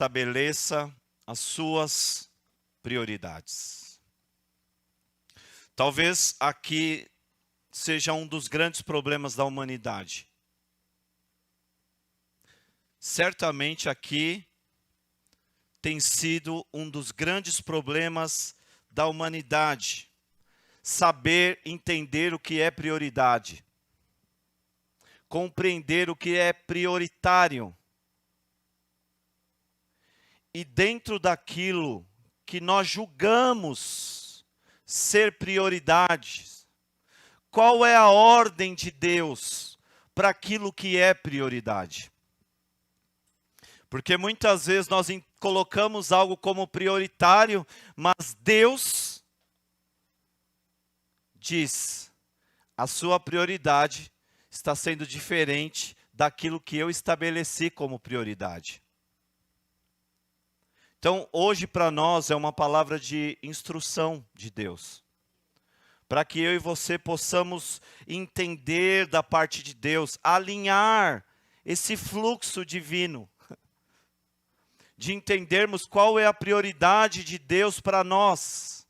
estabeleça as suas prioridades. Talvez aqui seja um dos grandes problemas da humanidade. Certamente aqui tem sido um dos grandes problemas da humanidade. Saber entender o que é prioridade. Compreender o que é prioritário. E dentro daquilo que nós julgamos ser prioridades, qual é a ordem de Deus para aquilo que é prioridade? Porque muitas vezes nós colocamos algo como prioritário, mas Deus diz, a sua prioridade está sendo diferente daquilo que eu estabeleci como prioridade. Então, hoje para nós é uma palavra de instrução de Deus. Para que eu e você possamos entender da parte de Deus, alinhar esse fluxo divino. De entendermos qual é a prioridade de Deus para nós.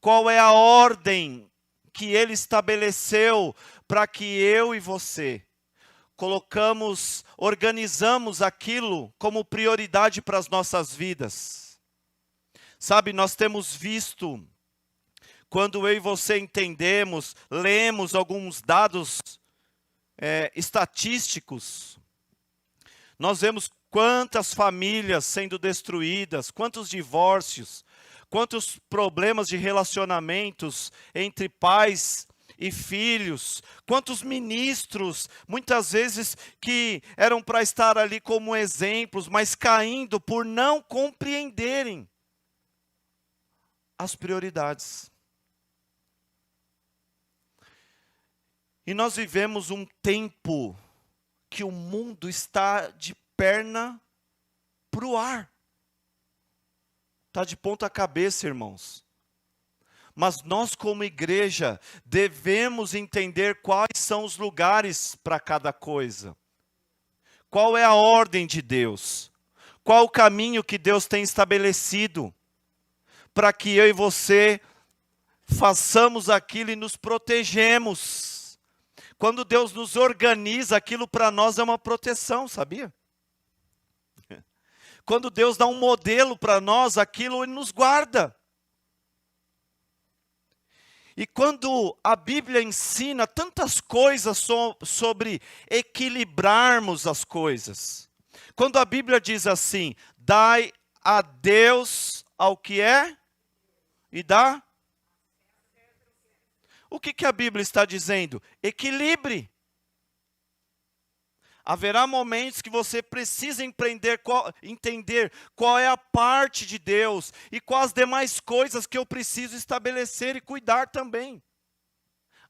Qual é a ordem que Ele estabeleceu para que eu e você organizamos aquilo como prioridade para as nossas vidas. Sabe, nós temos visto, quando eu e você entendemos, lemos alguns dados estatísticos, nós vemos quantas famílias sendo destruídas, quantos divórcios, quantos problemas de relacionamentos entre pais e filhos, quantos ministros, muitas vezes que eram para estar ali como exemplos, mas caindo por não compreenderem as prioridades. E nós vivemos um tempo que o mundo está de perna para o ar. Está de ponta cabeça, irmãos. Mas nós como igreja devemos entender quais são os lugares para cada coisa. Qual é a ordem de Deus? Qual o caminho que Deus tem estabelecido para que eu e você façamos aquilo e nos protegemos. Quando Deus nos organiza, aquilo para nós é uma proteção, sabia? Quando Deus dá um modelo para nós, aquilo Ele nos guarda. E quando a Bíblia ensina tantas coisas sobre equilibrarmos as coisas. Quando a Bíblia diz assim, dai a Deus ao que é e dá. O que a Bíblia está dizendo? Equilibre. Haverá momentos que você precisa entender qual é a parte de Deus e quais as demais coisas que eu preciso estabelecer e cuidar também.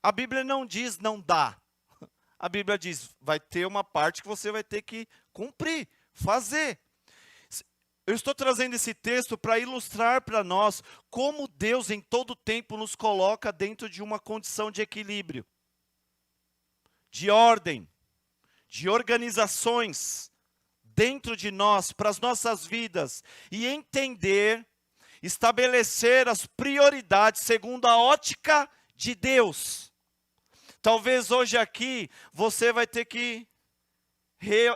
A Bíblia não diz não dá. A Bíblia diz, vai ter uma parte que você vai ter que cumprir, fazer. Eu estou trazendo esse texto para ilustrar para nós como Deus em todo tempo nos coloca dentro de uma condição de equilíbrio, de ordem, de organizações dentro de nós, para as nossas vidas, e entender, estabelecer as prioridades segundo a ótica de Deus. Talvez hoje aqui você vai ter que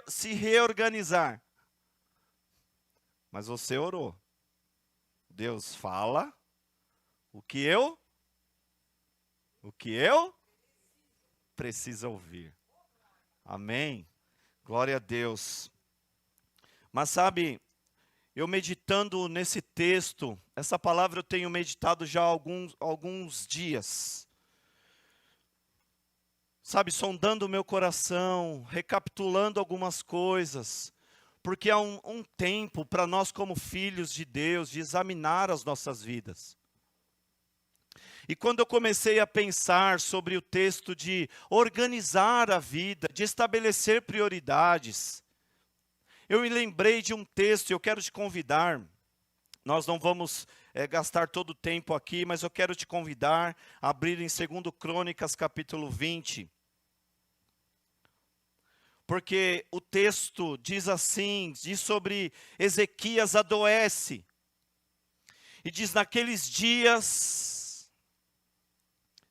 se reorganizar. Mas você orou. Deus fala o que eu preciso ouvir. Amém? Glória a Deus. Mas sabe, eu meditando nesse texto, essa palavra eu tenho meditado já há alguns dias. Sabe, sondando o meu coração, recapitulando algumas coisas. Porque há um tempo para nós como filhos de Deus, de examinar as nossas vidas. E quando eu comecei a pensar sobre o texto de organizar a vida, de estabelecer prioridades, eu me lembrei de um texto, e eu quero te convidar, nós não vamos gastar todo o tempo aqui, mas eu quero te convidar a abrir em 2 Crônicas capítulo 20. porque o texto diz assim, diz sobre Ezequias adoece. E diz, naqueles dias,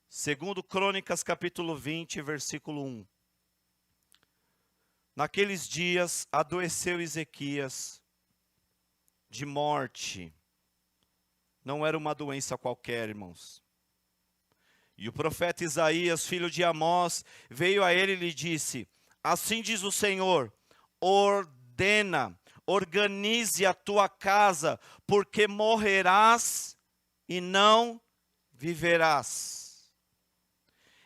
segundo Crônicas capítulo 20, versículo 1. Naqueles dias adoeceu Ezequias de morte. Não era uma doença qualquer, irmãos. E o profeta Isaías, filho de Amós, veio a ele e lhe disse: assim diz o Senhor, organize a tua casa, porque morrerás e não viverás.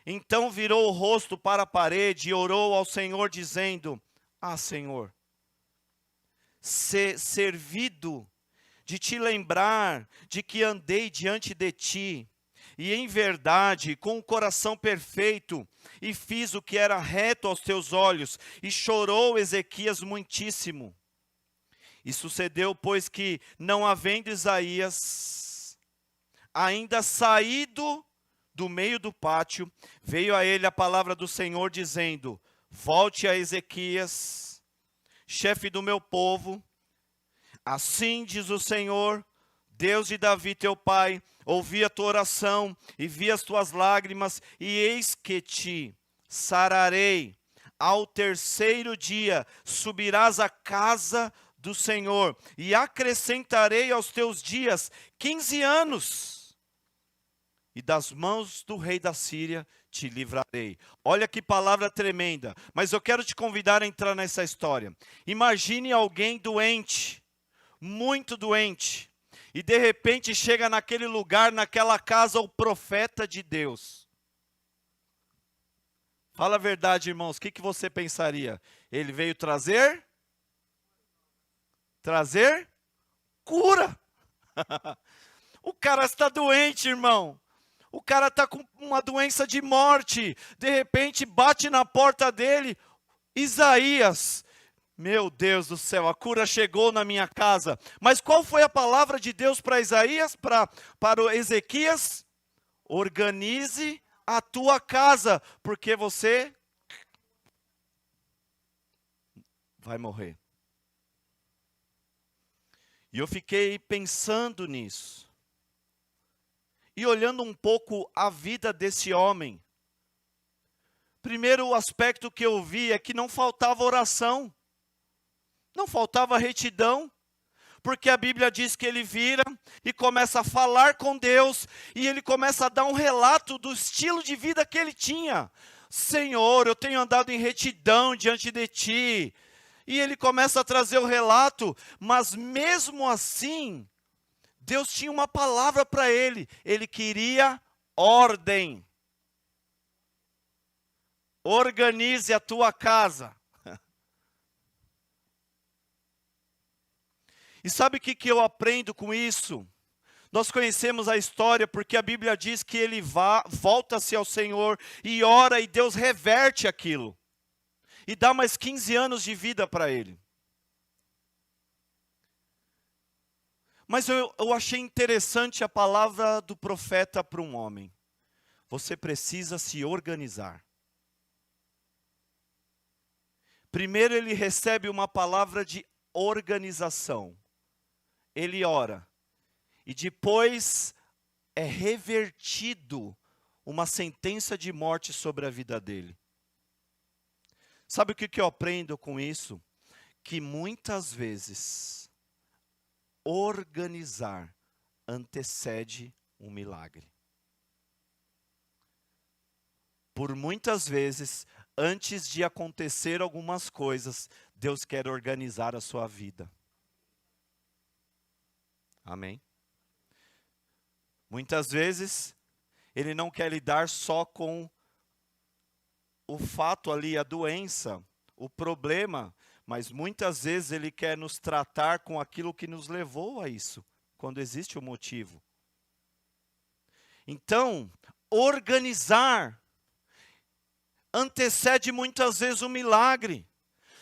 Então virou o rosto para a parede e orou ao Senhor, dizendo: ah, Senhor, ser servido de te lembrar de que andei diante de ti, e em verdade, com o coração perfeito, e fiz o que era reto aos teus olhos. E chorou Ezequias muitíssimo. E sucedeu, pois, que, não havendo Isaías ainda saído do meio do pátio, veio a ele a palavra do Senhor, dizendo: volte a Ezequias, chefe do meu povo. Assim diz o Senhor, Deus de Davi teu pai: ouvi a tua oração e vi as tuas lágrimas, e eis que te sararei. Ao terceiro dia subirás à casa do Senhor, e acrescentarei aos teus dias 15 anos, e das mãos do rei da Síria te livrarei. Olha que palavra tremenda, mas eu quero te convidar a entrar nessa história. Imagine alguém doente, muito doente, e de repente chega naquele lugar, naquela casa, o profeta de Deus. Fala a verdade, irmãos, o que você pensaria? Ele veio trazer cura. O cara está doente, irmão. O cara está com uma doença de morte. De repente bate na porta dele, Isaías: meu Deus do céu, a cura chegou na minha casa. Mas qual foi a palavra de Deus para Isaías, para o Ezequias? Organize a tua casa, porque você vai morrer. E eu fiquei pensando nisso. E olhando um pouco a vida desse homem. Primeiro, o aspecto que eu vi é que não faltava oração. Não faltava retidão, porque a Bíblia diz que ele vira e começa a falar com Deus, e ele começa a dar um relato do estilo de vida que ele tinha. Senhor, eu tenho andado em retidão diante de ti. E ele começa a trazer o relato, mas mesmo assim, Deus tinha uma palavra para ele. Ele queria ordem. Organize a tua casa. E sabe o que eu aprendo com isso? Nós conhecemos a história porque a Bíblia diz que ele volta-se ao Senhor e ora, e Deus reverte aquilo. E dá mais 15 anos de vida para ele. Mas eu achei interessante a palavra do profeta para um homem. Você precisa se organizar. Primeiro ele recebe uma palavra de organização. Ele ora. E depois é revertido uma sentença de morte sobre a vida dele. Sabe o que eu aprendo com isso? Que muitas vezes organizar antecede um milagre. Por muitas vezes, antes de acontecer algumas coisas, Deus quer organizar a sua vida. Amém? Muitas vezes, Ele não quer lidar só com o fato ali, a doença, o problema, mas muitas vezes Ele quer nos tratar com aquilo que nos levou a isso, quando existe um motivo. Então, organizar antecede muitas vezes um milagre.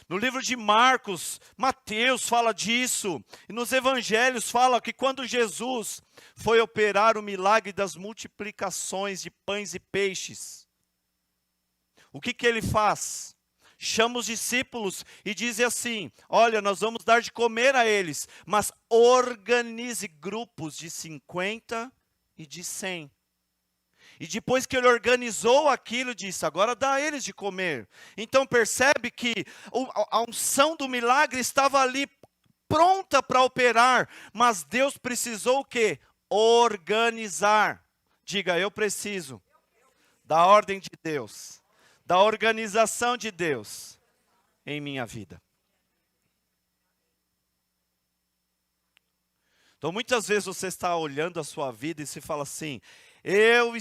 No livro de Marcos, Mateus fala disso, e nos evangelhos fala que quando Jesus foi operar o milagre das multiplicações de pães e peixes, o que ele faz? chama os discípulos e diz assim: olha, nós vamos dar de comer a eles, mas organize grupos de 50 e de 100. E depois que ele organizou aquilo, disse: agora dá a eles de comer. Então percebe que a unção do milagre estava ali pronta para operar, mas Deus precisou o quê? Organizar. Diga: eu preciso da ordem de Deus, da organização de Deus em minha vida. Então muitas vezes você está olhando a sua vida e se fala assim: eu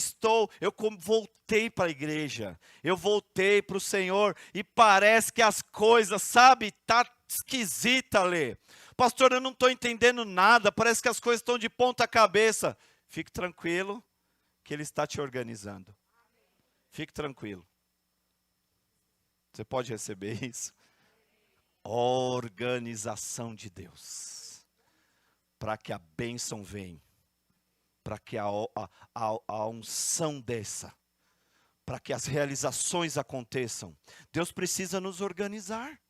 voltei para a igreja, eu voltei para o Senhor e parece que as coisas, sabe, tá esquisita, Lê. Pastor, eu não estou entendendo nada, parece que as coisas estão de ponta cabeça. Fique tranquilo que Ele está te organizando. Fique tranquilo. Você pode receber isso? Organização de Deus. Para que a bênção venha. Para que a unção desça. Para que as realizações aconteçam. Deus precisa nos organizar.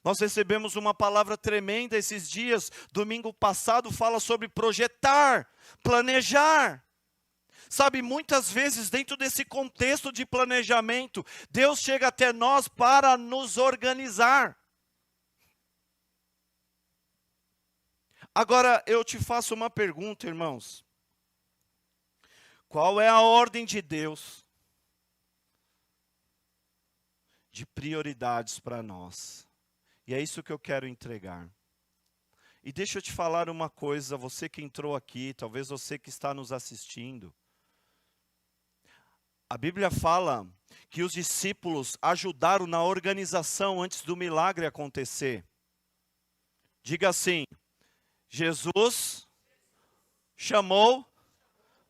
Nós recebemos uma palavra tremenda esses dias. Domingo passado fala sobre projetar, planejar. Sabe, muitas vezes dentro desse contexto de planejamento, Deus chega até nós para nos organizar. Agora eu te faço uma pergunta, irmãos. Qual é a ordem de Deus de prioridades para nós? E é isso que eu quero entregar. E deixa eu te falar uma coisa, você que entrou aqui, talvez você que está nos assistindo. A Bíblia fala que os discípulos ajudaram na organização antes do milagre acontecer. Diga assim: Jesus chamou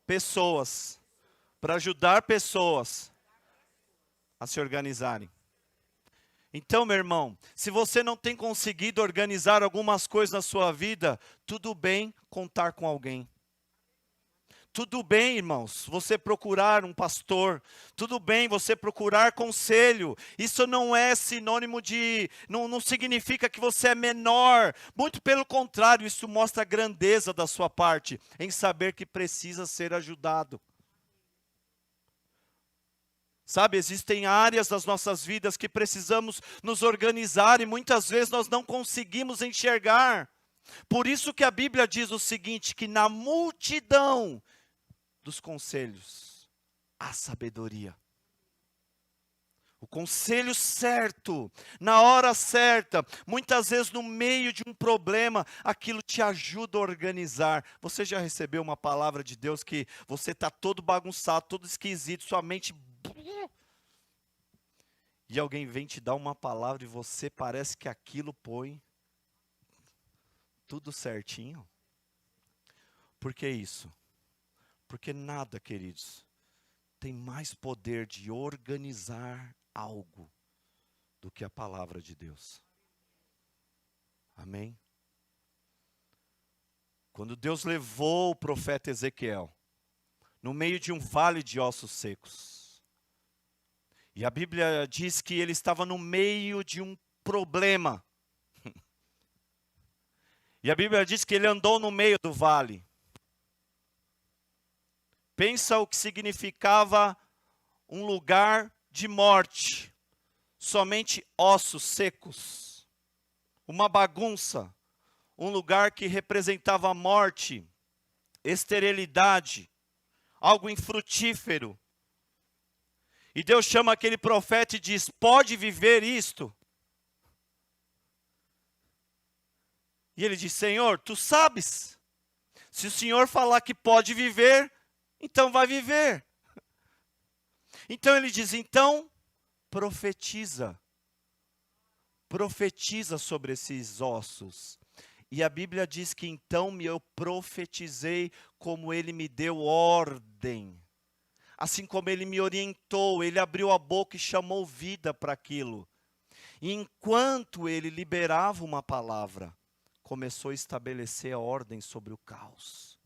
pessoas para ajudar pessoas a se organizarem. Então, meu irmão, se você não tem conseguido organizar algumas coisas na sua vida, tudo bem contar com alguém. Tudo bem, irmãos, você procurar um pastor. Tudo bem você procurar conselho. Isso não é sinônimo de... Não significa que você é menor. Muito pelo contrário, isso mostra a grandeza da sua parte, em saber que precisa ser ajudado. Sabe, existem áreas das nossas vidas que precisamos nos organizar e muitas vezes nós não conseguimos enxergar. Por isso que a Bíblia diz o seguinte, que na multidão dos conselhos há sabedoria. O conselho certo, na hora certa, muitas vezes no meio de um problema, aquilo te ajuda a organizar. Você já recebeu uma palavra de Deus que você está todo bagunçado, todo esquisito, sua mente... E alguém vem te dar uma palavra e você parece que aquilo põe tudo certinho? Por que isso? Porque nada, queridos, tem mais poder de organizar algo do que a palavra de Deus. Amém? Quando Deus levou o profeta Ezequiel no meio de um vale de ossos secos, e a Bíblia diz que ele estava no meio de um problema. E a Bíblia diz que ele andou no meio do vale. Pensa o que significava um lugar de morte. Somente ossos secos. Uma bagunça. Um lugar que representava a morte, esterilidade, algo infrutífero. E Deus chama aquele profeta e diz: pode viver isto? E ele diz: Senhor, tu sabes. Se o Senhor falar que pode viver, então vai viver. Então ele diz: então profetiza. Profetiza sobre esses ossos. E a Bíblia diz que então eu profetizei como ele me deu ordem. Assim como ele me orientou, ele abriu a boca e chamou vida para aquilo. E enquanto ele liberava uma palavra, começou a estabelecer a ordem sobre o caos.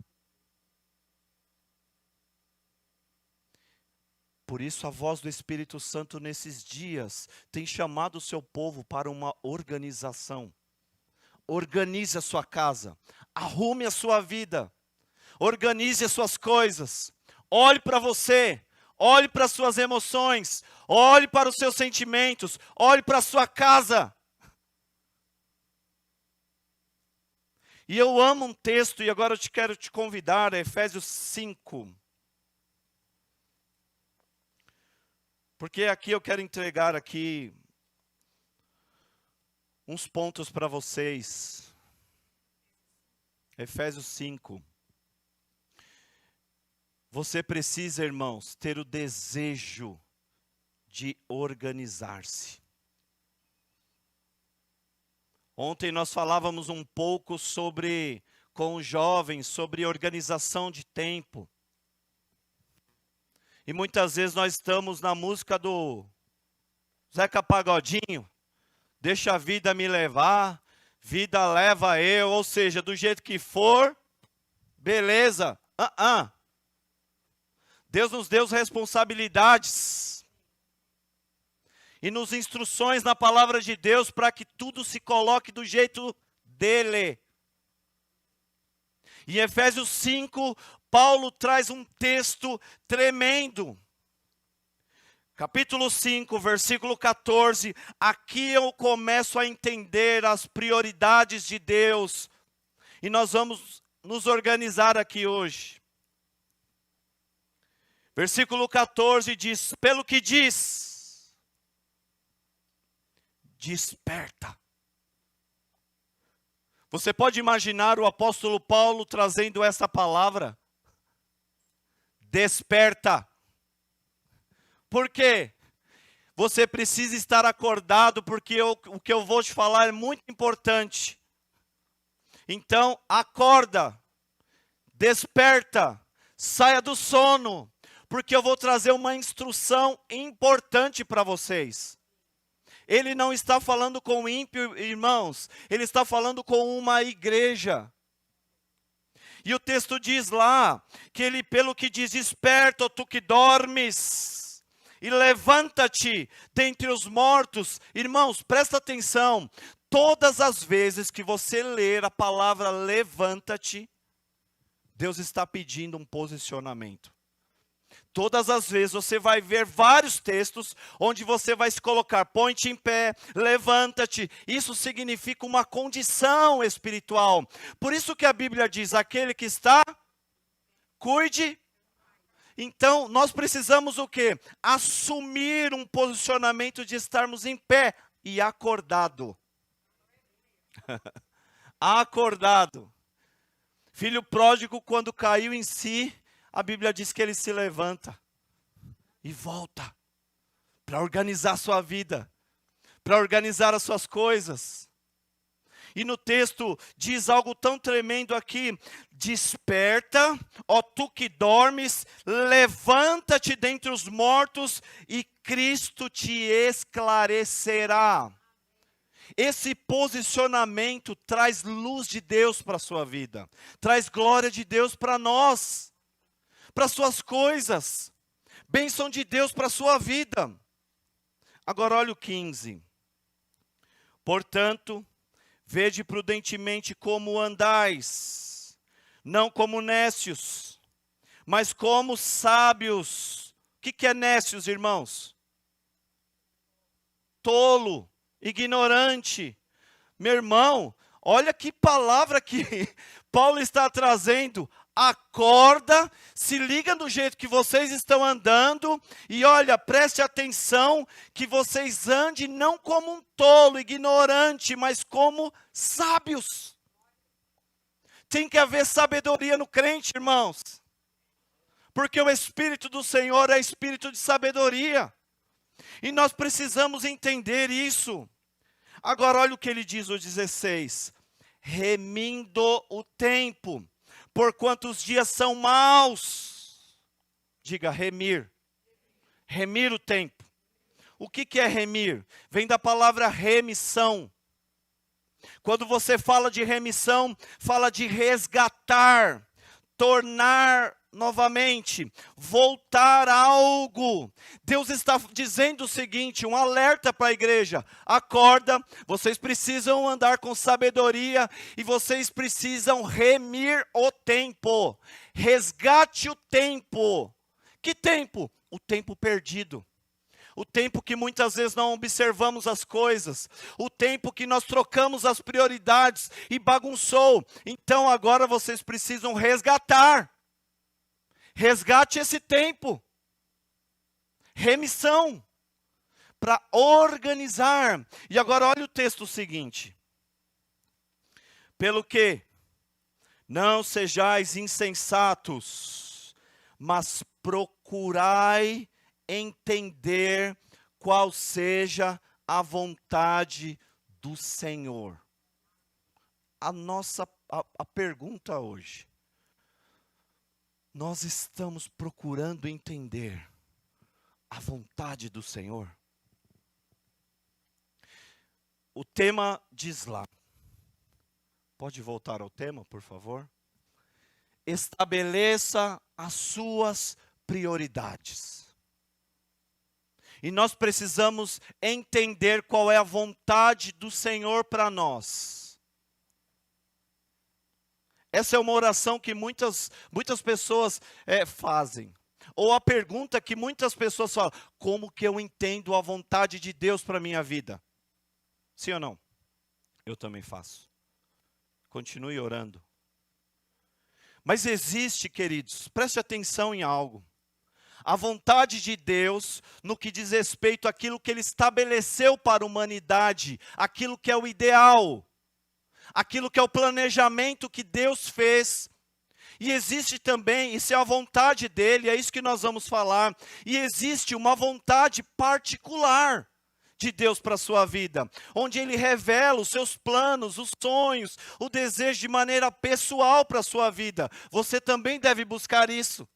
Por isso a voz do Espírito Santo nesses dias tem chamado o seu povo para uma organização. Organize a sua casa, arrume a sua vida, organize as suas coisas, olhe para você, olhe para as suas emoções, olhe para os seus sentimentos, olhe para a sua casa. E eu amo um texto, e agora eu quero te convidar a Efésios 5. Porque aqui eu quero entregar aqui uns pontos para vocês. Efésios 5. Você precisa, irmãos, ter o desejo de organizar-se. Ontem nós falávamos um pouco com os jovens, sobre organização de tempo. E muitas vezes nós estamos na música do Zeca Pagodinho. Deixa a vida me levar, vida leva eu. Ou seja, do jeito que for, beleza. Deus nos deu responsabilidades. E nos instruções na palavra de Deus para que tudo se coloque do jeito dele. Em Efésios 5, Paulo traz um texto tremendo. Capítulo 5, versículo 14. Aqui eu começo a entender as prioridades de Deus. E nós vamos nos organizar aqui hoje. Versículo 14 diz: pelo que diz, desperta. Você pode imaginar o apóstolo Paulo trazendo essa palavra? Desperta. Por quê? Você precisa estar acordado, porque o que eu vou te falar é muito importante. Então, acorda, desperta, saia do sono, porque eu vou trazer uma instrução importante para vocês. Ele não está falando com ímpio, irmãos, ele está falando com uma igreja. E o texto diz lá, que ele, pelo que diz, desperta, tu que dormes, e levanta-te dentre os mortos. Irmãos, presta atenção, todas as vezes que você ler a palavra levanta-te, Deus está pedindo um posicionamento. Todas as vezes você vai ver vários textos onde você vai se colocar, põe-te em pé, levanta-te. Isso significa uma condição espiritual. Por isso que a Bíblia diz, aquele que está, cuide. Então, nós precisamos o quê? Assumir um posicionamento de estarmos em pé e acordado. Acordado. Filho pródigo, quando caiu em si, a Bíblia diz que ele se levanta e volta para organizar a sua vida, para organizar as suas coisas. E no texto diz algo tão tremendo aqui: desperta, ó tu que dormes, levanta-te dentre os mortos e Cristo te esclarecerá. Esse posicionamento traz luz de Deus para a sua vida, traz glória de Deus para nós, para suas coisas, bênção de Deus para a sua vida. Agora olha o 15. Portanto, vede prudentemente como andais, não como nécios, mas como sábios. O que é nécios, irmãos? Tolo, ignorante. Meu irmão, olha que palavra que Paulo está trazendo. Acorda, se liga no jeito que vocês estão andando e olha, preste atenção que vocês andem não como um tolo, ignorante, mas como sábios. Tem que haver sabedoria no crente, irmãos, porque o Espírito do Senhor é Espírito de sabedoria, e nós precisamos entender isso. Agora olha o que ele diz no 16, remindo o tempo, porquanto os dias são maus. Diga, remir. Remir o tempo. O que é remir? Vem da palavra remissão. Quando você fala de remissão, fala de resgatar, tornar novamente, voltar a algo. Deus está dizendo o seguinte, um alerta para a igreja: acorda, vocês precisam andar com sabedoria e vocês precisam remir o tempo. Resgate o tempo. Que tempo? O tempo perdido. O tempo que muitas vezes não observamos as coisas, o tempo que nós trocamos as prioridades e bagunçou. Então agora vocês precisam resgatar. Resgate esse tempo. Remissão. Para organizar. E agora olha o texto seguinte. Pelo que não sejais insensatos, mas procurai entender qual seja a vontade do Senhor. A pergunta hoje: nós estamos procurando entender a vontade do Senhor? O tema diz lá. Pode voltar ao tema, por favor? Estabeleça as suas prioridades. E nós precisamos entender qual é a vontade do Senhor para nós. Essa é uma oração que muitas pessoas fazem. Ou a pergunta que muitas pessoas falam: como que eu entendo a vontade de Deus para a minha vida? Sim ou não? Eu também faço. Continue orando. Mas existe, queridos, preste atenção em algo. A vontade de Deus no que diz respeito àquilo que Ele estabeleceu para a humanidade, aquilo que é o ideal, aquilo que é o planejamento que Deus fez. E existe também, isso é a vontade dEle, é isso que nós vamos falar, e existe uma vontade particular de Deus para a sua vida, onde Ele revela os seus planos, os sonhos, o desejo de maneira pessoal para a sua vida. Você também deve buscar isso.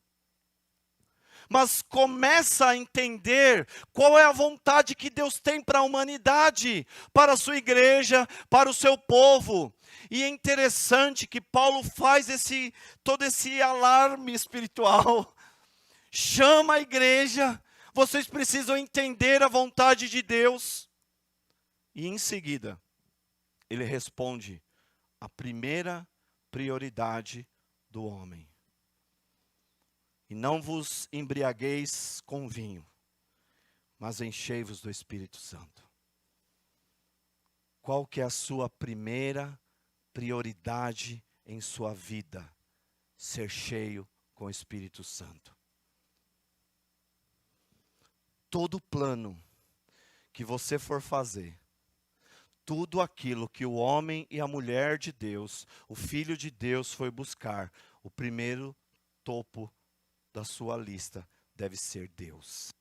Mas começa a entender qual é a vontade que Deus tem para a humanidade, para a sua igreja, para o seu povo. E é interessante que Paulo faz todo esse alarme espiritual. Chama a igreja, vocês precisam entender a vontade de Deus. E em seguida, ele responde a primeira prioridade do homem. E não vos embriagueis com vinho, mas enchei-vos do Espírito Santo. Qual que é a sua primeira prioridade em sua vida? Ser cheio com o Espírito Santo. Todo plano que você for fazer, tudo aquilo que o homem e a mulher de Deus, o Filho de Deus foi buscar, o primeiro topo da sua lista deve ser Deus.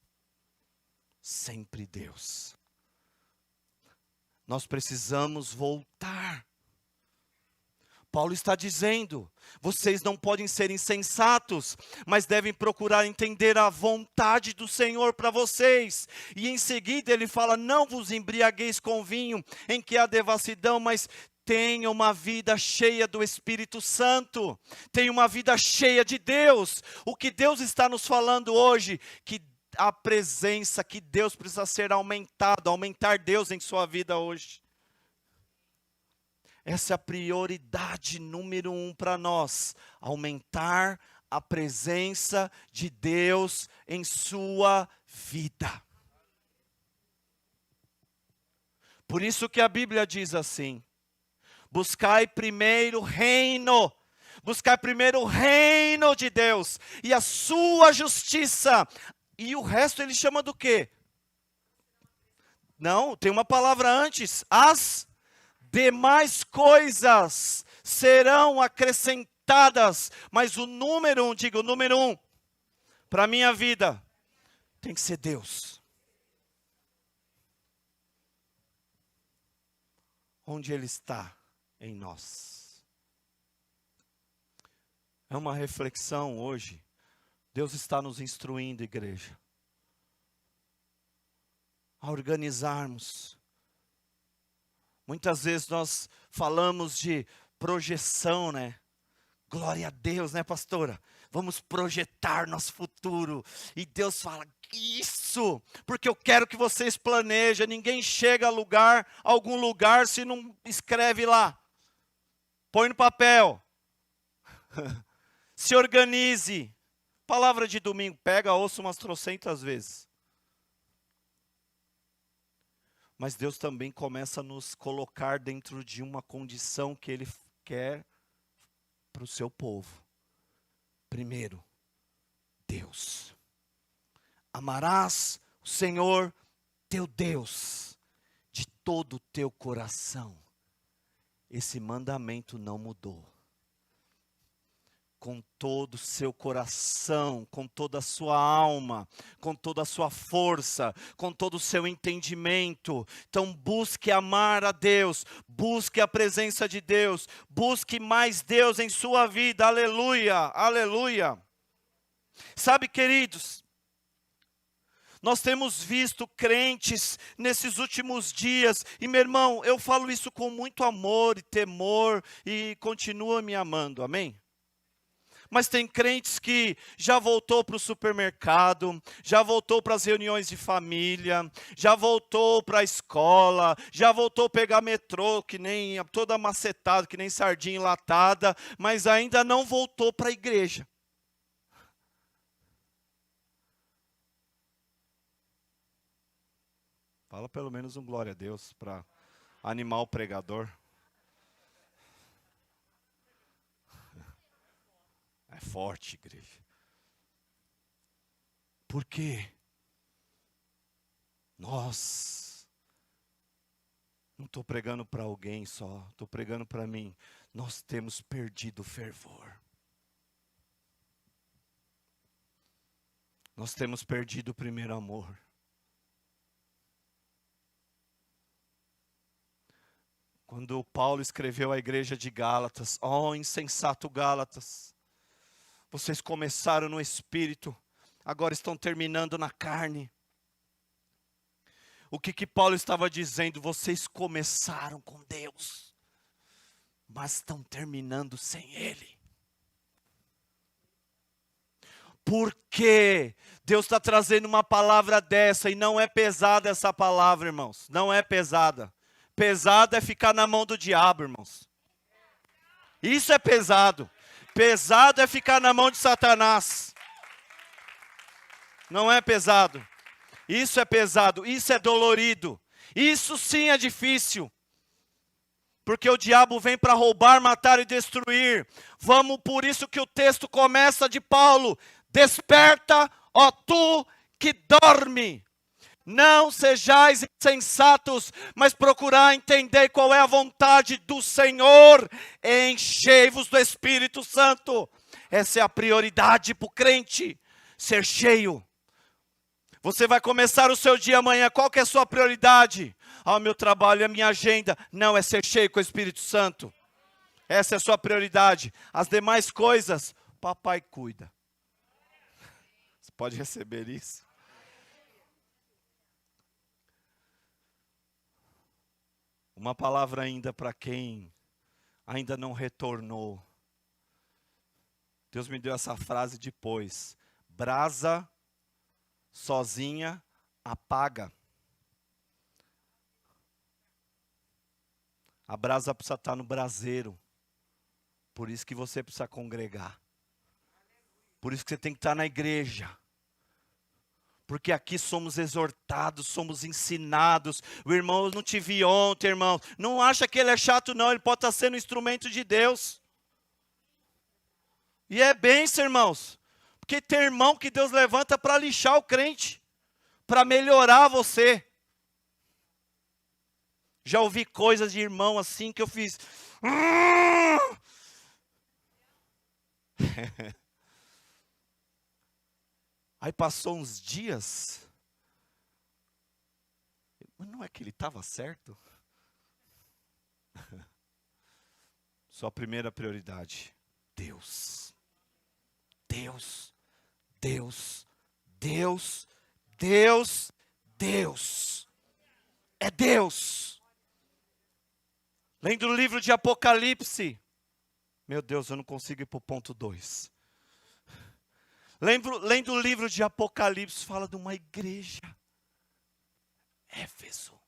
Sempre Deus. Nós precisamos voltar. Paulo está dizendo, vocês não podem ser insensatos, mas devem procurar entender a vontade do Senhor para vocês. E em seguida ele fala: não vos embriagueis com vinho, em que há devassidão, mas tenha uma vida cheia do Espírito Santo. Tenha uma vida cheia de Deus. O que Deus está nos falando hoje, que a presença, que Deus precisa ser aumentado, aumentar Deus em sua vida hoje. Essa é a prioridade número 1 para nós. Aumentar a presença de Deus em sua vida. Por isso que a Bíblia diz assim: buscai primeiro o reino. Buscai primeiro o reino de Deus e a sua justiça. E o resto ele chama do quê? Não, tem uma palavra antes. As demais coisas serão acrescentadas. Mas o número 1, diga o número 1, para a minha vida, tem que ser Deus. Onde Ele está em nós. É uma reflexão hoje. Deus está nos instruindo, igreja, a organizarmos. Muitas vezes nós falamos de projeção, né? Glória a Deus, né, pastora? Vamos projetar nosso futuro. E Deus fala, isso, porque eu quero que vocês planejem. Ninguém chega a algum lugar se não escreve lá. Põe no papel. Se organize. Palavra de domingo, pega, ouça umas trocentas vezes. Mas Deus também começa a nos colocar dentro de uma condição que Ele quer para o seu povo. Primeiro, Deus. Amarás o Senhor teu Deus de todo o teu coração. Esse mandamento não mudou. Com todo o seu coração, com toda a sua alma, com toda a sua força, com todo o seu entendimento. Então busque amar a Deus, busque a presença de Deus, busque mais Deus em sua vida, aleluia, aleluia. Sabe, queridos, nós temos visto crentes nesses últimos dias, e meu irmão, eu falo isso com muito amor e temor, e continua me amando, amém? Mas tem crentes que já voltou para o supermercado, já voltou para as reuniões de família, já voltou para a escola, já voltou a pegar metrô, que nem toda macetada, que nem sardinha enlatada, mas ainda não voltou para a igreja. Fala pelo menos um glória a Deus para animar o pregador. É forte, igreja. Por quê? Nós, não estou pregando para alguém só, estou pregando para mim. Nós temos perdido o fervor. Nós temos perdido o primeiro amor. Quando Paulo escreveu à igreja de Gálatas, ó insensato Gálatas, vocês começaram no espírito, agora estão terminando na carne. O que Paulo estava dizendo? Vocês começaram com Deus, mas estão terminando sem Ele. Por que Deus está trazendo uma palavra dessa? E não é pesada essa palavra, irmãos. Não é pesada. Pesada é ficar na mão do diabo, irmãos. Isso é pesado. Pesado é ficar na mão de Satanás. Não é pesado. Isso é pesado, isso é dolorido. Isso sim é difícil. Porque o diabo vem para roubar, matar e destruir. Vamos, por isso que o texto começa de Paulo. Desperta, ó tu que dorme. Não sejais insensatos, mas procurai entender qual é a vontade do Senhor. Enchei-vos do Espírito Santo. Essa é a prioridade para o crente, ser cheio. Você vai começar o seu dia amanhã, qual que é a sua prioridade? O meu trabalho, a minha agenda. Não, é ser cheio com o Espírito Santo. Essa é a sua prioridade. As demais coisas, papai cuida. Você pode receber isso? Uma palavra ainda para quem ainda não retornou. Deus me deu essa frase depois. Brasa sozinha apaga. A brasa precisa estar no braseiro. Por isso que você precisa congregar. Por isso que você tem que estar na igreja. Porque aqui somos exortados, somos ensinados. O irmão, eu não te vi ontem, irmão. Não acha que ele é chato, não. Ele pode estar sendo instrumento de Deus. E é bênção, irmãos. Porque tem irmão que Deus levanta para lixar o crente. Para melhorar você. Já ouvi coisas de irmão assim que eu fiz. Aí passou uns dias. Mas não é que ele estava certo? Sua primeira prioridade, Deus. Deus, Deus, Deus, Deus, Deus. É Deus. Lendo o livro de Apocalipse. Meu Deus, eu não consigo ir para o ponto 2. Lendo o livro de Apocalipse, fala de uma igreja, Éfeso,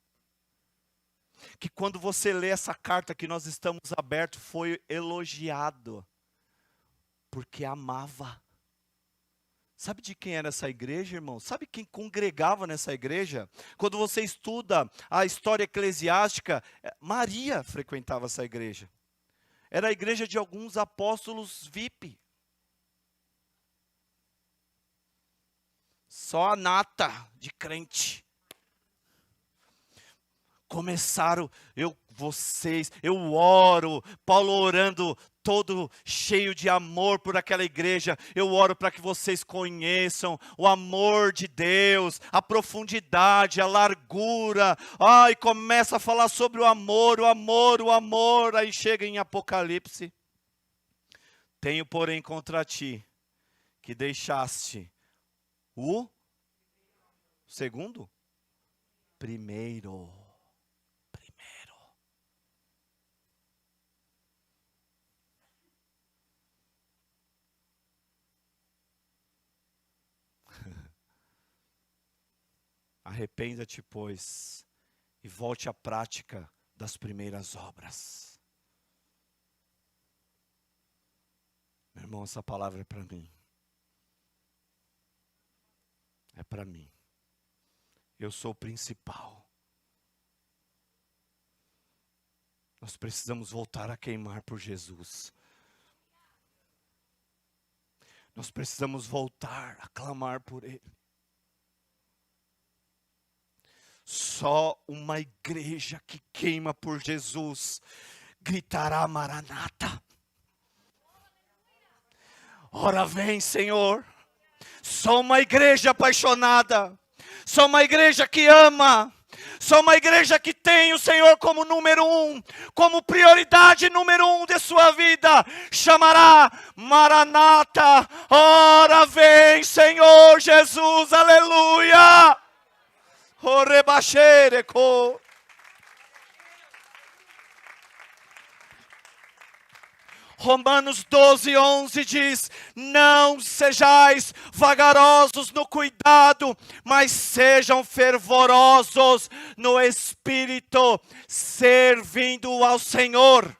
que quando você lê essa carta que nós estamos abertos, foi elogiado, porque amava. Sabe de quem era essa igreja, irmão? Sabe quem congregava nessa igreja? Quando você estuda a história eclesiástica, Maria frequentava essa igreja. Era a igreja de alguns apóstolos VIP. Só a nata de crente. Começaram, eu oro, Paulo orando, todo cheio de amor por aquela igreja. Eu oro para que vocês conheçam o amor de Deus, a profundidade, a largura. E começa a falar sobre o amor, o amor, o amor. Aí chega em Apocalipse. Tenho, porém, contra ti, que deixaste o segundo? Primeiro. Arrependa-te, pois, e volte à prática das primeiras obras. Meu irmão, essa palavra é para mim. É para mim. Eu sou o principal. Nós precisamos voltar a queimar por Jesus. Nós precisamos voltar a clamar por Ele. Só uma igreja que queima por Jesus gritará Maranata. Ora vem, Senhor. Só uma igreja apaixonada. Só uma igreja que ama. Só uma igreja que tem o Senhor como número 1, como prioridade número 1 de sua vida, chamará Maranata. Ora vem, Senhor Jesus, aleluia. Romanos 12:11 diz: não sejais vagarosos no cuidado, mas sejam fervorosos no espírito, servindo ao Senhor.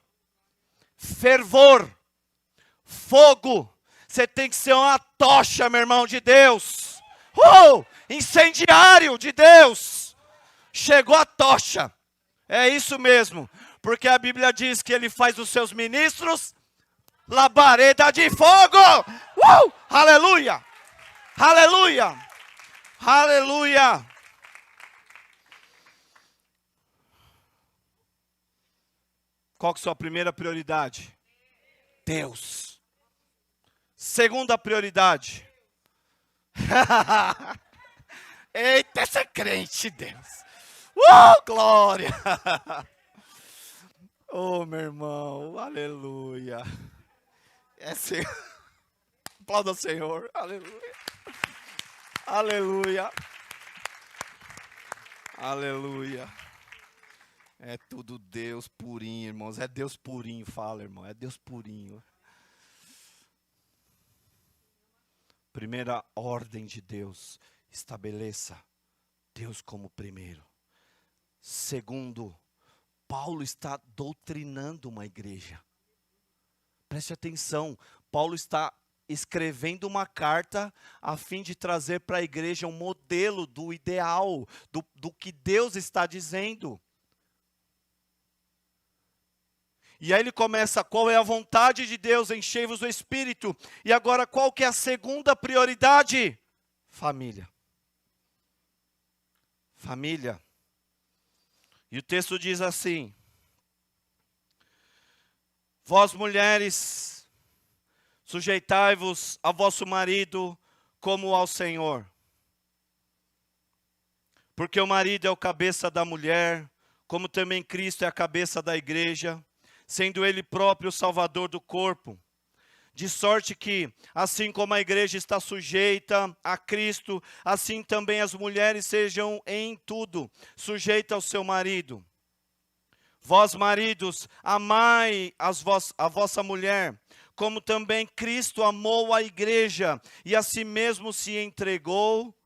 Fervor, fogo, você tem que ser uma tocha, meu irmão de Deus. Incendiário de Deus. Chegou a tocha. É isso mesmo. Porque a Bíblia diz que Ele faz os seus ministros labareda de fogo. Aleluia. Aleluia. Aleluia. Qual que é a sua primeira prioridade? Deus. Segunda prioridade. Eita, essa é crente, Deus. Glória. Meu irmão, aleluia. Aplauda o Senhor, aleluia. Aleluia. Aleluia. É tudo Deus purinho, irmãos. É Deus purinho, fala, irmão. É Deus purinho. Primeira ordem de Deus. Estabeleça Deus como primeiro. Segundo, Paulo está doutrinando uma igreja. Preste atenção, Paulo está escrevendo uma carta a fim de trazer para a igreja um modelo do ideal, do que Deus está dizendo. E aí ele começa, qual é a vontade de Deus, enchei-vos do Espírito. E agora qual que é a segunda prioridade? Família. Família. E o texto diz assim: vós mulheres, sujeitai-vos a vosso marido como ao Senhor. Porque o marido é o cabeça da mulher, como também Cristo é a cabeça da igreja, sendo Ele próprio o Salvador do corpo. De sorte que, assim como a igreja está sujeita a Cristo, assim também as mulheres sejam em tudo sujeitas ao seu marido. Vós, maridos, amai a vossa mulher, como também Cristo amou a igreja e a si mesmo se entregou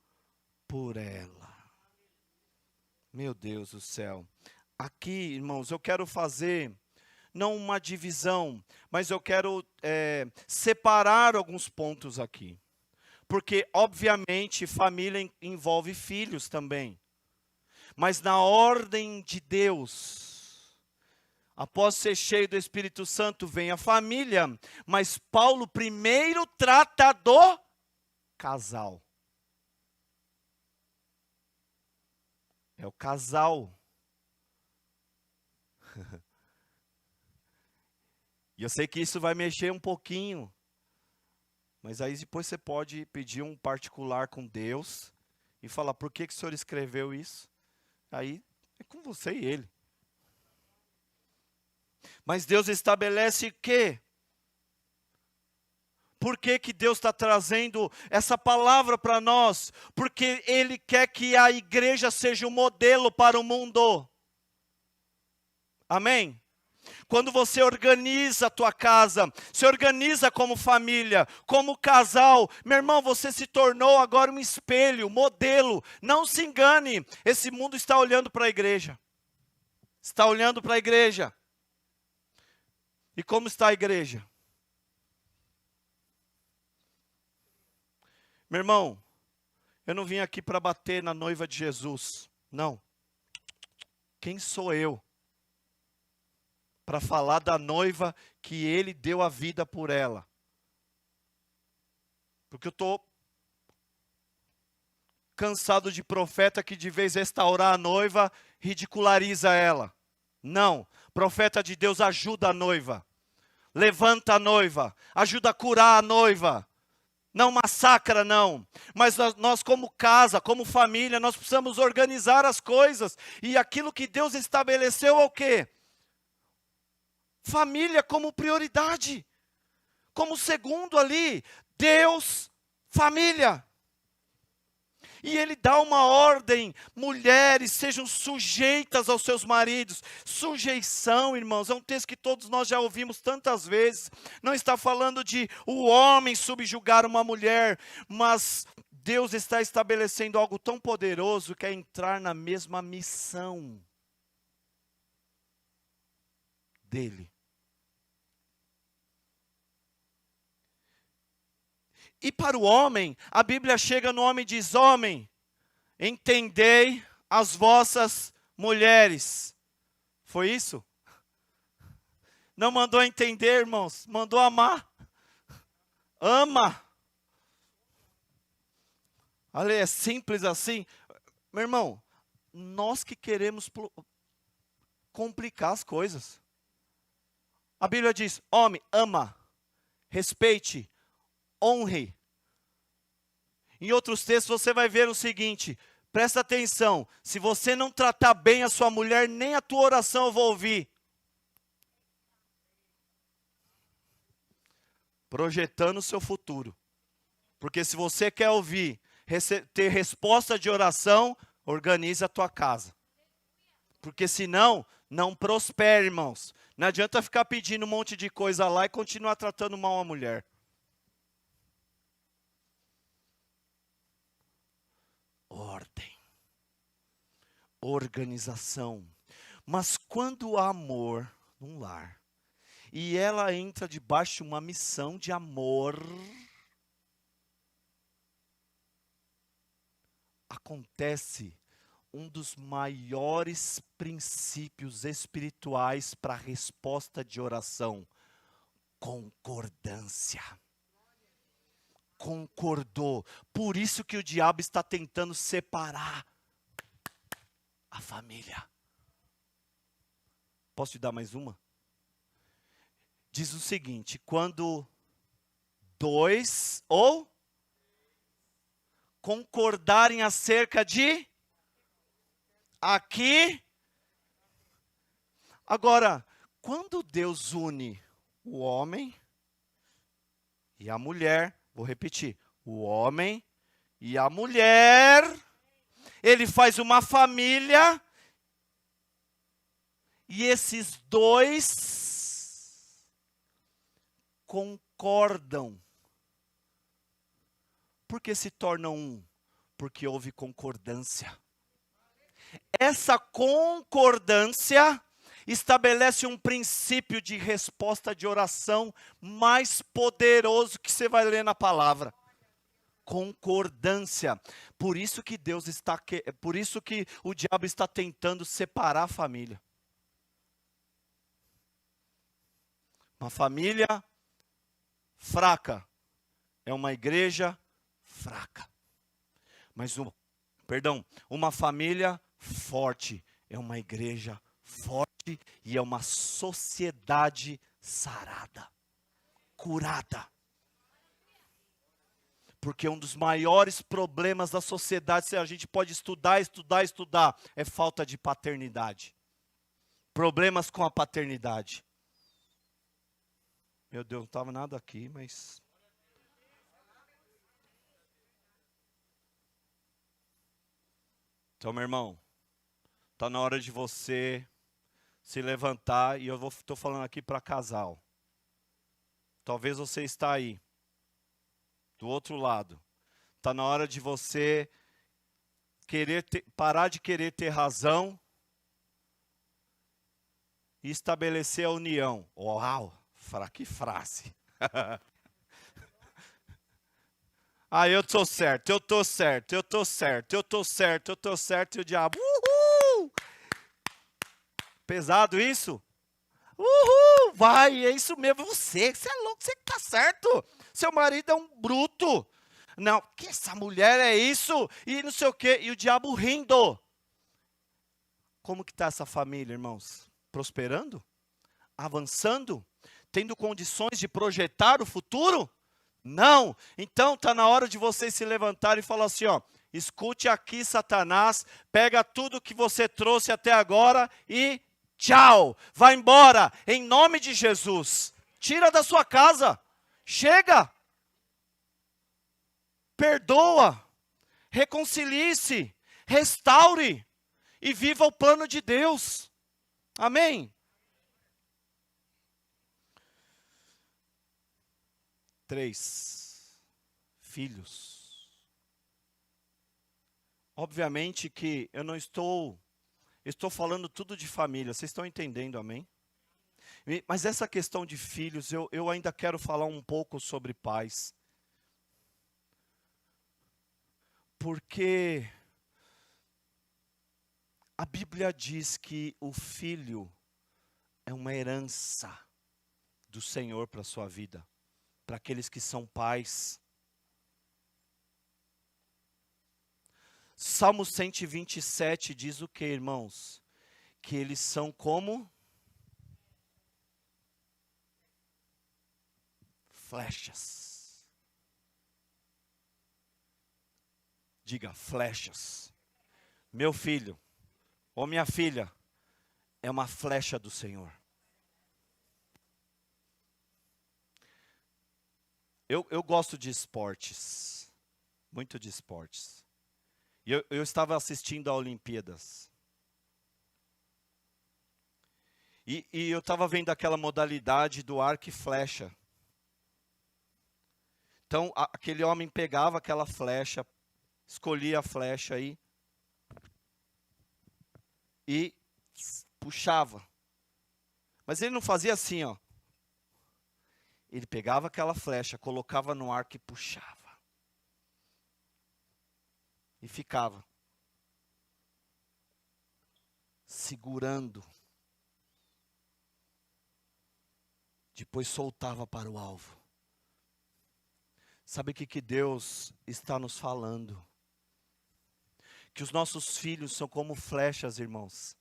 por ela. Meu Deus do céu. Aqui, irmãos, eu quero fazer, não uma divisão, mas eu quero separar alguns pontos aqui. Porque, obviamente, família envolve filhos também. Mas na ordem de Deus, após ser cheio do Espírito Santo, vem a família. Mas Paulo primeiro trata do casal. É o casal. E eu sei que isso vai mexer um pouquinho. Mas aí depois você pode pedir um particular com Deus e falar, por que o senhor escreveu isso? Aí é com você e ele. Mas Deus estabelece o quê? Por que que Deus está trazendo essa palavra para nós? Porque Ele quer que a igreja seja um modelo para o mundo. Amém? Quando você organiza a tua casa, se organiza como família, como casal, meu irmão, você se tornou agora um espelho, modelo. Não se engane, esse mundo está olhando para a igreja. Está olhando para a igreja. E como está a igreja? Meu irmão, eu não vim aqui para bater na noiva de Jesus. Não. Quem sou eu para falar da noiva que ele deu a vida por ela? Porque eu estou cansado de profeta que de vez restaurar a noiva, ridiculariza ela. Não, profeta de Deus ajuda a noiva, levanta a noiva, ajuda a curar a noiva. Não massacra, não. Mas nós como casa, como família, nós precisamos organizar as coisas. E aquilo que Deus estabeleceu é o quê? Família como prioridade. Como segundo ali, Deus, família. E Ele dá uma ordem, mulheres sejam sujeitas aos seus maridos. Sujeição, irmãos, é um texto que todos nós já ouvimos tantas vezes. Não está falando de o homem subjugar uma mulher, mas Deus está estabelecendo algo tão poderoso que é entrar na mesma missão dele. E para o homem, a Bíblia chega no homem e diz, homem, entendei as vossas mulheres. Foi isso? Não mandou entender, irmãos, mandou amar. Ama. Olha, é simples assim. Meu irmão, nós que queremos complicar as coisas. A Bíblia diz, homem, ama, respeite, honre. Em outros textos você vai ver o seguinte, presta atenção, se você não tratar bem a sua mulher, nem a tua oração eu vou ouvir. Projetando o seu futuro. Porque se você quer ouvir, ter resposta de oração, organize a tua casa. Porque senão, não prospera, irmãos. Não adianta ficar pedindo um monte de coisa lá e continuar tratando mal a mulher. Ordem, organização. Mas quando há amor num lar, e ela entra debaixo de uma missão de amor, acontece um dos maiores princípios espirituais para a resposta de oração: concordância. Concordou. Por isso que o diabo está tentando separar a família. Posso te dar mais uma? Diz o seguinte, quando dois ou concordarem acerca de aqui. Agora, quando Deus une o homem e a mulher, vou repetir, o homem e a mulher, ele faz uma família, e esses dois concordam. Por que se tornam um? Porque houve concordância. Essa concordância estabelece um princípio de resposta de oração mais poderoso que você vai ler na palavra. Concordância. Por isso que por isso que o diabo está tentando separar a família. Uma família fraca é uma igreja fraca. Mas uma família forte é uma igreja forte e é uma sociedade sarada, curada. Porque um dos maiores problemas da sociedade, se a gente pode estudar, é falta de paternidade. Problemas com a paternidade. Meu Deus, não estava nada aqui, mas... Então, meu irmão, está na hora de você se levantar, e eu estou falando aqui para casal. Talvez você está aí, do outro lado. Está na hora de você parar de querer ter razão e estabelecer a união. Uau, que frase. Ah, eu estou certo, e o diabo, uhul! Pesado isso? Uhul! Vai, é isso mesmo, você é louco, você que está certo. Seu marido é um bruto. Não, que essa mulher é isso, e não sei o quê, e o diabo rindo. Como que está essa família, irmãos? Prosperando? Avançando? Tendo condições de projetar o futuro? Não. Então está na hora de vocês se levantarem e falar assim, ó, escute aqui, Satanás, pega tudo que você trouxe até agora e tchau, vai embora, em nome de Jesus. Tira da sua casa, chega, perdoa, reconcilie-se, restaure e viva o plano de Deus. Amém? 3. Filhos. Obviamente que eu não estou falando tudo de família, vocês estão entendendo, amém? Mas essa questão de filhos, eu ainda quero falar um pouco sobre pais. Porque a Bíblia diz que o filho é uma herança do Senhor para a sua vida, para aqueles que são pais. Salmo 127 diz o que, irmãos? Que eles são como flechas. Diga, flechas. Meu filho, ou minha filha, é uma flecha do Senhor. Eu gosto de esportes, muito de esportes. E eu estava assistindo a Olimpíadas. E eu estava vendo aquela modalidade do arco e flecha. Então, aquele homem pegava aquela flecha, escolhia a flecha aí e puxava. Mas ele não fazia assim, ó. Ele pegava aquela flecha, colocava no arco e puxava. E ficava segurando. Depois soltava para o alvo. Sabe o que Deus está nos falando? Que os nossos filhos são como flechas, irmãos.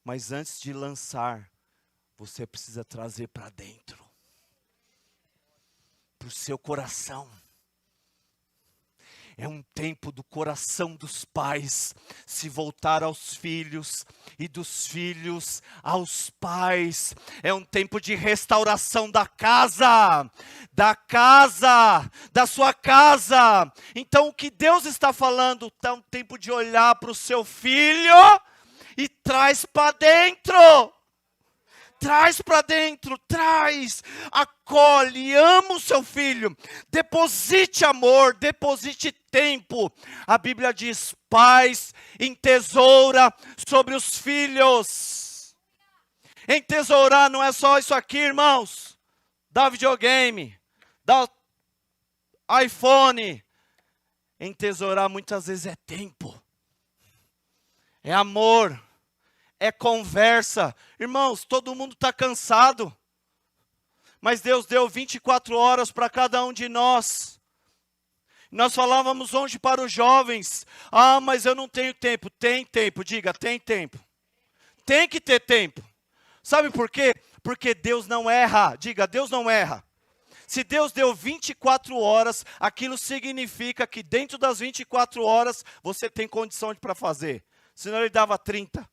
Mas antes de lançar, você precisa trazer para dentro. Para o seu coração. É um tempo do coração dos pais se voltar aos filhos e dos filhos aos pais. É um tempo de restauração da sua casa. Então o que Deus está falando, é um tempo de olhar para o seu filho e traz para dentro. Traz para dentro, traz, acolhe, ama o seu filho, deposite amor, deposite tempo. A Bíblia diz, pais, entesoura sobre os filhos. Entesourar não é só isso aqui, irmãos. Dá videogame, dá iPhone. Entesourar muitas vezes é tempo, é amor, é conversa. Irmãos, todo mundo está cansado, mas Deus deu 24 horas para cada um de nós. Nós falávamos hoje para os jovens, mas eu não tenho tempo. Tem tempo, diga, tem tempo. Tem que ter tempo. Sabe por quê? Porque Deus não erra, diga, Deus não erra. Se Deus deu 24 horas, aquilo significa que dentro das 24 horas, você tem condição para fazer. Senão ele dava 30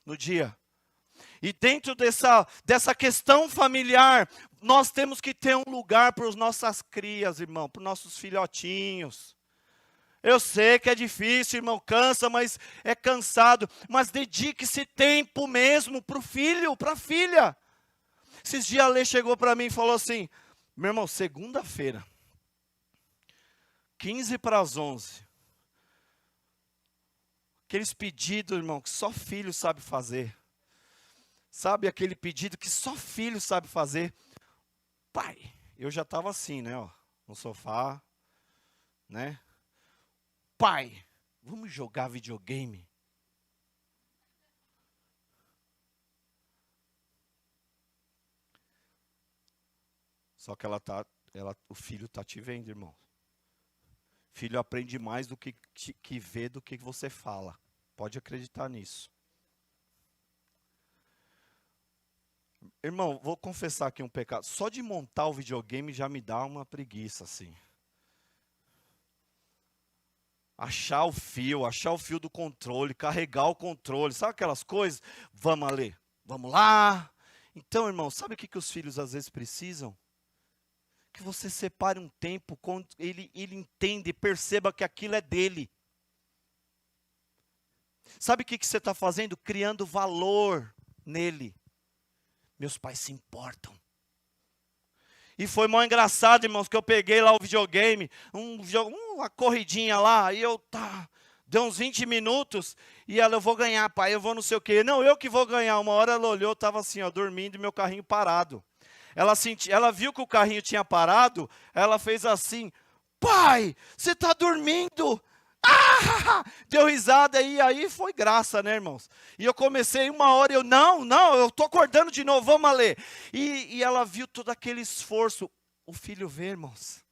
no dia. E dentro dessa questão familiar, nós temos que ter um lugar para as nossas crias, irmão, para os nossos filhotinhos. Eu sei que é difícil, irmão, cansa, mas é cansado. Mas dedique-se tempo mesmo para o filho, para a filha. Esses dias a Lê chegou para mim e falou assim, meu irmão, segunda-feira, 15 para as 11. Aqueles pedidos, irmão, que só filho sabe fazer. Sabe aquele pedido que só filho sabe fazer? Pai, eu já estava assim, né, ó, no sofá, né? Pai, vamos jogar videogame? Só que o filho está te vendo, irmão. Filho aprende mais do que vê do que você fala. Pode acreditar nisso. Irmão, vou confessar aqui um pecado. Só de montar o videogame já me dá uma preguiça, assim. Achar o fio do controle, carregar o controle, sabe aquelas coisas? Vamos, Alê, vamos lá. Então, irmão, sabe o que os filhos às vezes precisam? Que você separe um tempo, quando ele entenda e perceba que aquilo é dele. Sabe o que você está fazendo? Criando valor nele. Meus pais se importam. E foi mó engraçado, irmãos, que eu peguei lá o videogame, uma corridinha lá, e deu uns 20 minutos, e ela, eu vou ganhar, pai, eu vou não sei o quê. Não, eu que vou ganhar. Uma hora ela olhou, estava assim, ó, dormindo e meu carrinho parado. Ela viu que o carrinho tinha parado, ela fez assim, pai, você está dormindo? Ah! Deu risada e aí foi graça, né, irmãos? E eu comecei uma hora, não, eu estou acordando de novo, vamos ler. E ela viu todo aquele esforço. O filho vê, irmãos.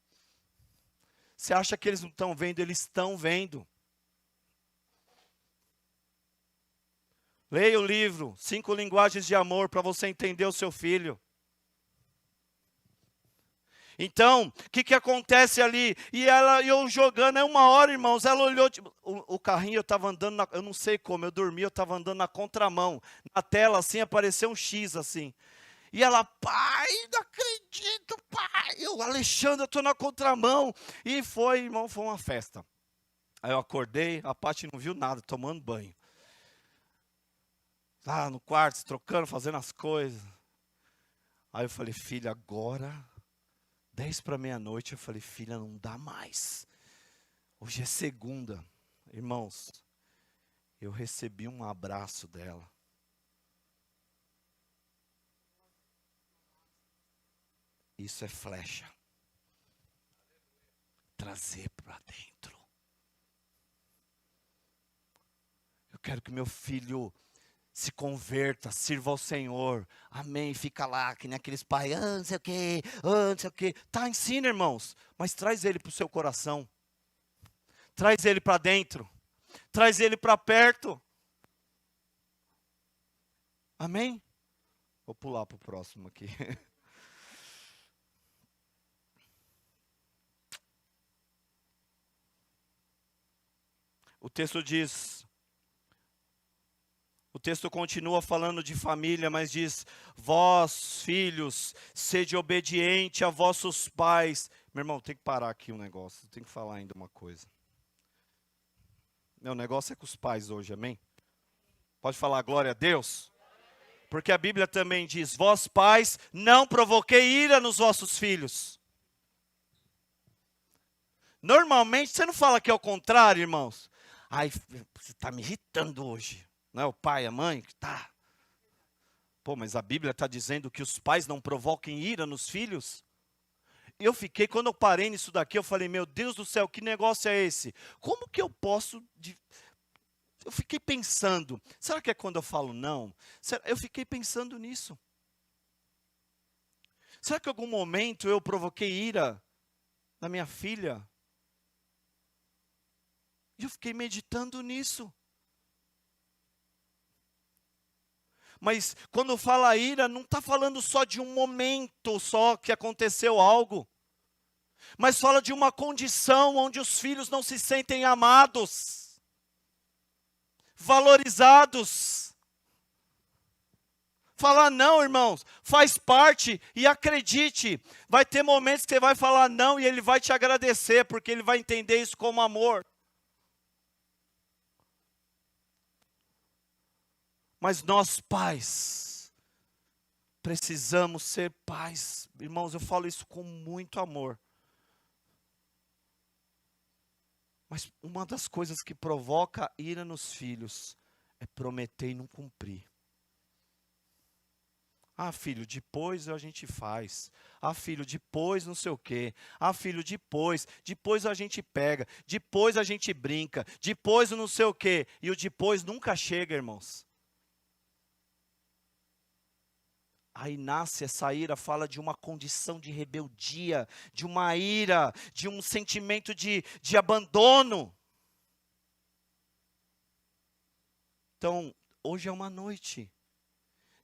Você acha que eles não estão vendo? Eles estão vendo. Leia o livro, 5 linguagens de amor, para você entender o seu filho. Então, o que acontece ali? E eu jogando, é uma hora, irmãos, ela olhou, tipo, o carrinho, eu estava andando, eu não sei como, eu dormi, eu estava andando na contramão. Na tela, assim, apareceu um X, assim. E ela, pai, não acredito, pai. Alexandre, eu estou na contramão. E foi, irmão, foi uma festa. Aí eu acordei, a Paty não viu nada, tomando banho. Lá no quarto, se trocando, fazendo as coisas. Aí eu falei, filha, agora... 10 para meia-noite, eu falei, filha, não dá mais. Hoje é segunda. Irmãos, eu recebi um abraço dela. Isso é flecha. Trazer para dentro. Eu quero que meu filho se converta, sirva ao Senhor. Amém. Fica lá, que nem aqueles pais, não sei o quê, não sei o quê. Tá, ensina, irmãos. Mas traz ele para o seu coração. Traz ele para dentro. Traz ele para perto. Amém? Vou pular para o próximo aqui. O texto diz... O texto continua falando de família, mas diz, vós, filhos, sede obediente a vossos pais. Meu irmão, tem que parar aqui um negócio, tem que falar ainda uma coisa. Meu negócio é com os pais hoje, amém? Pode falar glória a Deus? Porque a Bíblia também diz, vós pais, não provoquei ira nos vossos filhos. Normalmente, você não fala que é o contrário, irmãos? Ai, você está me irritando hoje. Não é o pai, a mãe que está. Pô, mas a Bíblia está dizendo que os pais não provoquem ira nos filhos? Eu fiquei, quando eu parei nisso daqui, eu falei, meu Deus do céu, que negócio é esse? Como que eu posso... Eu fiquei pensando, será que é quando eu falo não? Eu fiquei pensando nisso. Será que em algum momento eu provoquei ira na minha filha? E eu fiquei meditando nisso. Mas quando fala ira, não está falando só de um momento só que aconteceu algo. Mas fala de uma condição onde os filhos não se sentem amados, valorizados. Falar não, irmãos, faz parte e acredite. Vai ter momentos que você vai falar não e ele vai te agradecer, porque ele vai entender isso como amor. Mas nós pais, precisamos ser pais. Irmãos, eu falo isso com muito amor. Mas uma das coisas que provoca ira nos filhos é prometer e não cumprir. Ah, filho, depois a gente faz. Ah, filho, depois não sei o quê. Ah, filho, depois a gente pega. Depois a gente brinca. Depois não sei o quê. E o depois nunca chega, irmãos. Aí nasce essa ira, fala de uma condição de rebeldia, de uma ira, de um sentimento de abandono. Então, hoje é uma noite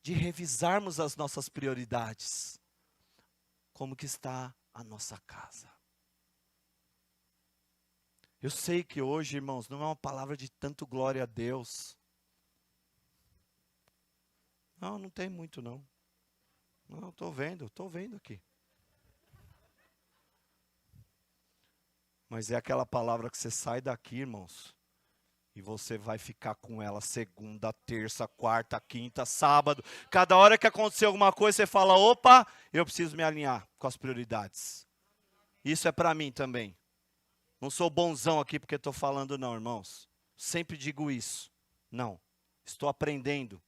de revisarmos as nossas prioridades. Como que está a nossa casa? Eu sei que hoje, irmãos, não é uma palavra de tanto glória a Deus. Não tem muito não. Não, estou vendo aqui. Mas é aquela palavra que você sai daqui, irmãos, e você vai ficar com ela segunda, terça, quarta, quinta, sábado. Cada hora que acontecer alguma coisa, você fala, opa, eu preciso me alinhar com as prioridades. Isso é para mim também. Não sou bonzão aqui porque estou falando não, irmãos. Sempre digo isso. Não, estou aprendendo.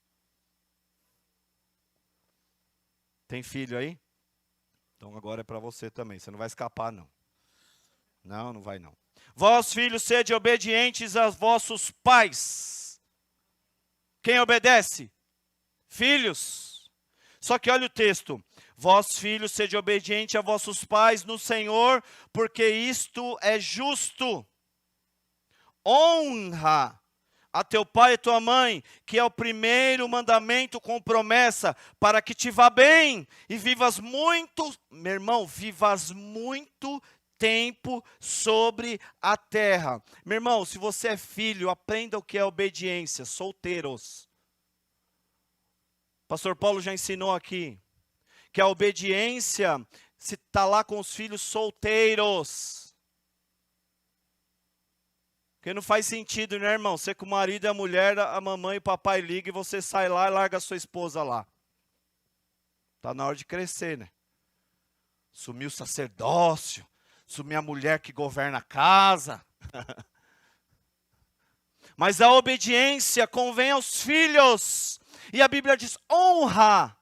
Tem filho aí? Então agora é para você também, você não vai escapar não. Não vai não. Vós, filhos, sede obedientes aos vossos pais. Quem obedece? Filhos. Só que olha o texto. Vós, filhos, sede obedientes a vossos pais no Senhor, porque isto é justo. Honra a teu pai e tua mãe, que é o primeiro mandamento com promessa, para que te vá bem e vivas muito, meu irmão, vivas muito tempo sobre a terra. Meu irmão, se você é filho, aprenda o que é obediência, solteiros. Pastor Paulo já ensinou aqui, que a obediência se está lá com os filhos solteiros. Porque não faz sentido, né, irmão? Você com o marido e a mulher, a mamãe e o papai ligam e você sai lá e larga a sua esposa lá. Está na hora de crescer, né? Sumiu o sacerdócio, sumiu a mulher que governa a casa. Mas a obediência convém aos filhos. E a Bíblia diz, honra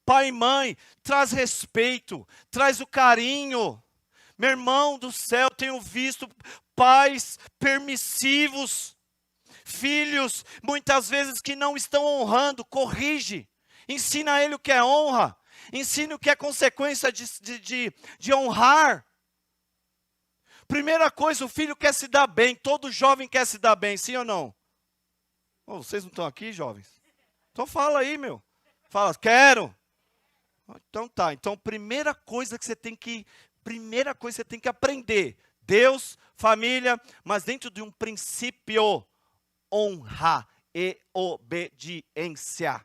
pai e mãe, traz respeito, traz o carinho. Meu irmão do céu, tenho visto pais permissivos, filhos muitas vezes que não estão honrando, corrige, ensina ele o que é honra, ensina o que é consequência de honrar. Primeira coisa, o filho quer se dar bem, todo jovem quer se dar bem, sim ou não? Oh, vocês não estão aqui, jovens? Então fala aí, meu. Fala, quero. Então tá, então primeira coisa que você tem que aprender, Deus, família, mas dentro de um princípio, honra e obediência.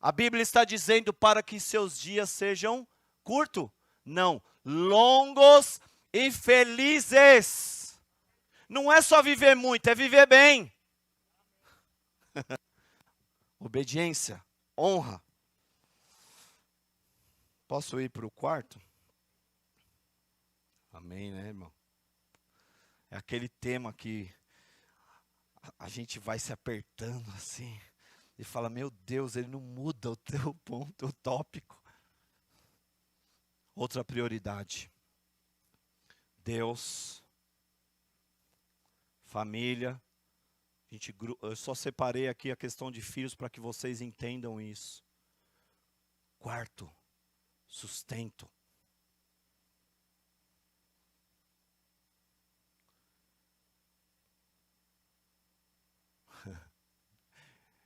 A Bíblia está dizendo para que seus dias sejam curtos, não, longos e felizes. Não é só viver muito, é viver bem. Obediência. honra. Posso ir para o quarto? Amém, né, irmão? É aquele tema que a gente vai se apertando assim e fala, meu Deus, ele não muda o teu ponto, o tópico. Outra prioridade. Deus, família. Eu só separei aqui a questão de filhos para que vocês entendam isso. Quarto, sustento.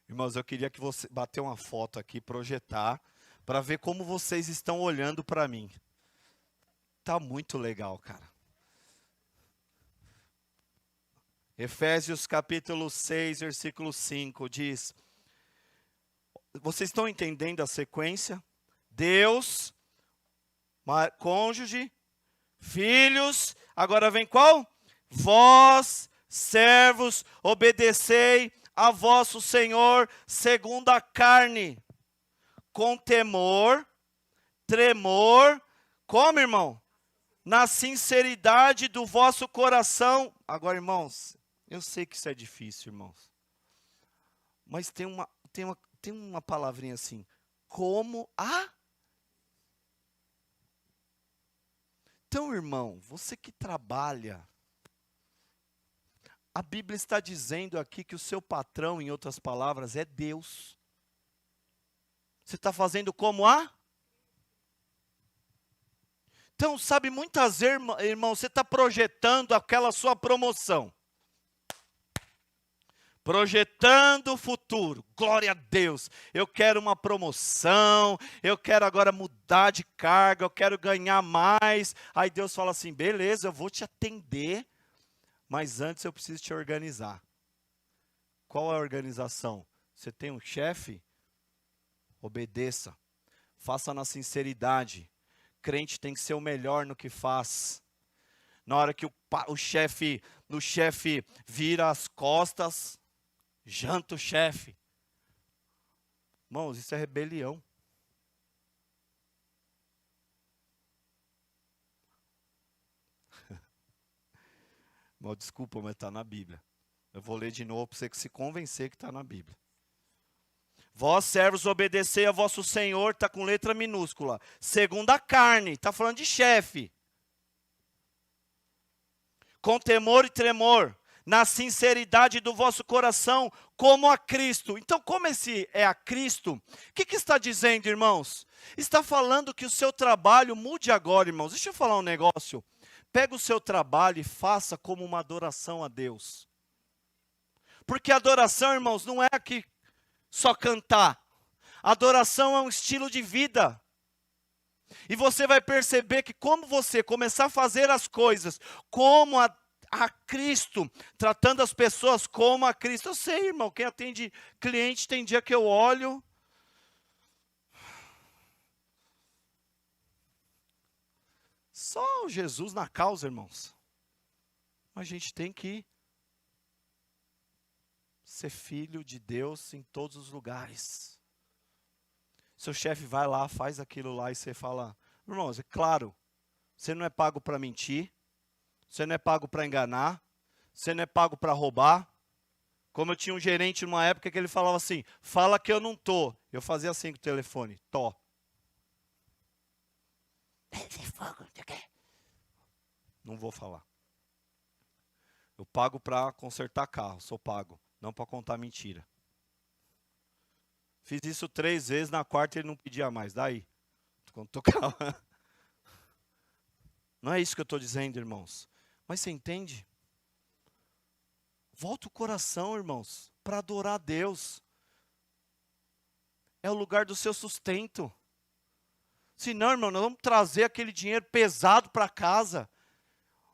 Irmãos, eu queria que você bater uma foto aqui, projetar, para ver como vocês estão olhando para mim. Tá muito legal, cara. Efésios capítulo 6, versículo 5 diz: vocês estão entendendo a sequência? Deus, cônjuge, filhos, agora vem qual? Vós, servos, obedecei a vosso Senhor segundo a carne, com temor, tremor, como, irmão? Na sinceridade do vosso coração. Agora, irmãos, eu sei que isso é difícil, irmãos, mas tem uma palavrinha assim, como a... Então, irmão, você que trabalha, a Bíblia está dizendo aqui que o seu patrão, em outras palavras, é Deus. Você está fazendo como a? Então, sabe, muitas vezes, irmão, você está projetando aquela sua promoção. Projetando o futuro. Glória a Deus. Eu quero uma promoção, eu quero agora mudar de carga, eu quero ganhar mais. Aí Deus fala assim, beleza, eu vou te atender, mas antes eu preciso te organizar. Qual é a organização? Você tem um chefe? Obedeça. Faça na sinceridade. Crente tem que ser o melhor no que faz. Na hora que o chefe vira as costas, janta o chefe. Irmãos, isso é rebelião. Irmão, desculpa, mas está na Bíblia. Eu vou ler de novo para você se convencer que está na Bíblia. Vós, servos, obedecei a vosso Senhor, está com letra minúscula. Segundo a carne, está falando de chefe. Com temor e tremor, na sinceridade do vosso coração, como a Cristo. Então, como esse é a Cristo, o que está dizendo, irmãos? Está falando que o seu trabalho mude agora, irmãos. Deixa eu falar um negócio. Pega o seu trabalho e faça como uma adoração a Deus. Porque adoração, irmãos, não é aqui só cantar. Adoração é um estilo de vida. E você vai perceber que como você começar a fazer as coisas como a Cristo, tratando as pessoas como a Cristo. Eu sei, irmão, quem atende cliente, tem dia que eu olho. Só Jesus na causa, irmãos. Mas a gente tem que ser filho de Deus em todos os lugares. Seu chefe vai lá, faz aquilo lá e você fala, irmãos, é claro, você não é pago para mentir, você não é pago para enganar, você não é pago para roubar. Como eu tinha um gerente numa época que ele falava assim, fala que eu não tô. Eu fazia assim com o telefone, tô. Não vou falar. Eu pago para consertar carro, sou pago, não para contar mentira. Fiz isso 3 vezes, na quarta ele não pedia mais, daí. Não é isso que eu estou dizendo, irmãos. Mas você entende? Volta o coração, irmãos, para adorar a Deus. É o lugar do seu sustento. Senão, irmão, nós vamos trazer aquele dinheiro pesado para casa.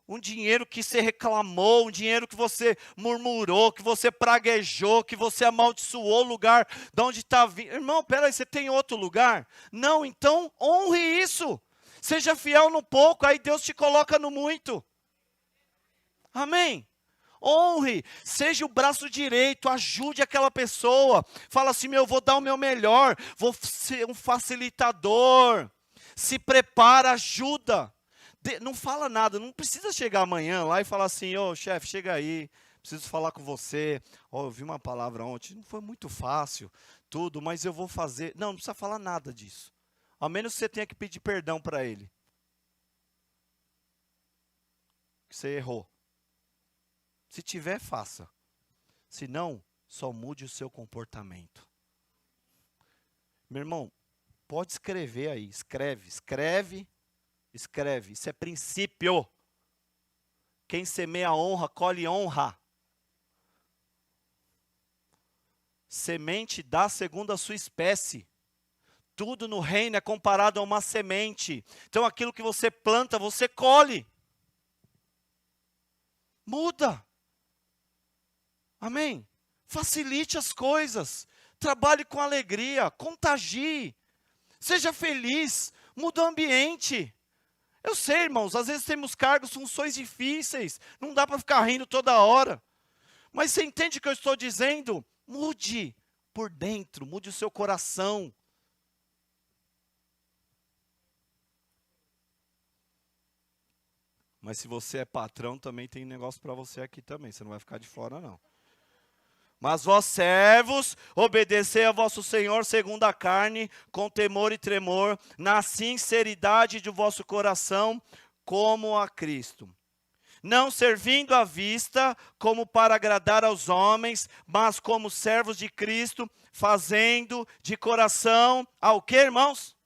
Um dinheiro que você reclamou, um dinheiro que você murmurou, que você praguejou, que você amaldiçoou o lugar de onde está vindo. Irmão, peraí, você tem outro lugar? Não, então honre isso. Seja fiel no pouco, aí Deus te coloca no muito. Amém? Honre, seja o braço direito, ajude aquela pessoa. Fala assim, eu vou dar o meu melhor, vou ser um facilitador. Se prepara, ajuda. Não fala nada, não precisa chegar amanhã lá e falar assim, ô chefe, chega aí, preciso falar com você. Eu vi uma palavra ontem, não foi muito fácil, tudo, mas eu vou fazer. Não precisa falar nada disso. Ao menos você tenha que pedir perdão para ele. Que você errou. Se tiver, faça. Se não, só mude o seu comportamento. Meu irmão, pode escrever aí. Escreve. Isso é princípio. Quem semeia honra, colhe honra. Semente dá segundo a sua espécie. Tudo no reino é comparado a uma semente. Então aquilo que você planta, você colhe. Muda. Amém? Facilite as coisas. Trabalhe com alegria. Contagie. Seja feliz. Muda o ambiente. Eu sei, irmãos, às vezes temos cargos, funções difíceis. Não dá para ficar rindo toda hora. Mas você entende o que eu estou dizendo? Mude por dentro. Mude o seu coração. Mas se você é patrão, também tem negócio para você aqui também. Você não vai ficar de fora, não. Mas vós servos, obedecei a vosso Senhor segundo a carne, com temor e tremor, na sinceridade de vosso coração, como a Cristo. Não servindo à vista, como para agradar aos homens, mas como servos de Cristo, fazendo de coração, ao que, irmãos?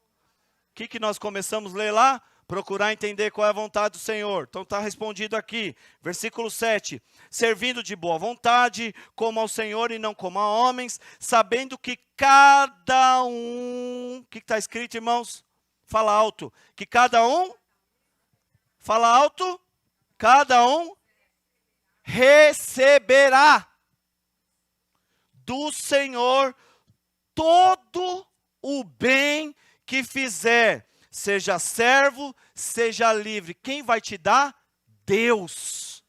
O que nós começamos a ler lá? Procurar entender qual é a vontade do Senhor. Então está respondido aqui, versículo 7. Servindo de boa vontade, como ao Senhor e não como a homens, sabendo que cada um... O que está escrito, irmãos? Fala alto. Que cada um... Fala alto. Cada um receberá do Senhor todo o bem que fizer. Seja servo, seja livre. Quem vai te dar? Deus.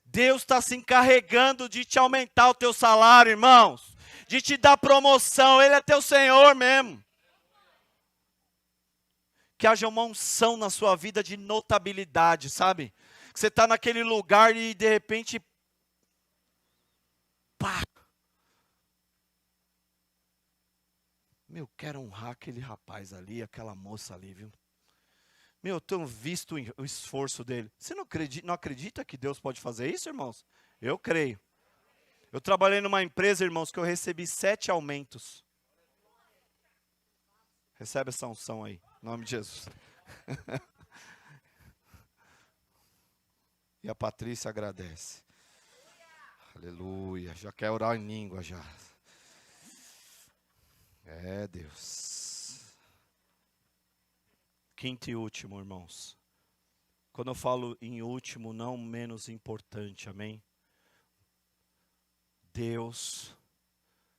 Deus está se encarregando de te aumentar o teu salário, irmãos. De te dar promoção. Ele é teu Senhor mesmo. Que haja uma unção na sua vida de notabilidade, sabe? Que você está naquele lugar e de repente... Pá! Meu, quero honrar aquele rapaz ali, aquela moça ali, viu? Meu, eu tenho visto o esforço dele. Você não acredita que Deus pode fazer isso, irmãos? Eu creio. Eu trabalhei numa empresa, irmãos, que eu recebi 7 aumentos. Recebe essa unção aí, em nome de Jesus. E a Patrícia agradece. Aleluia. Já quer orar em língua já. É, Deus. Quinto e último, irmãos. Quando eu falo em último, não menos importante, amém? Deus,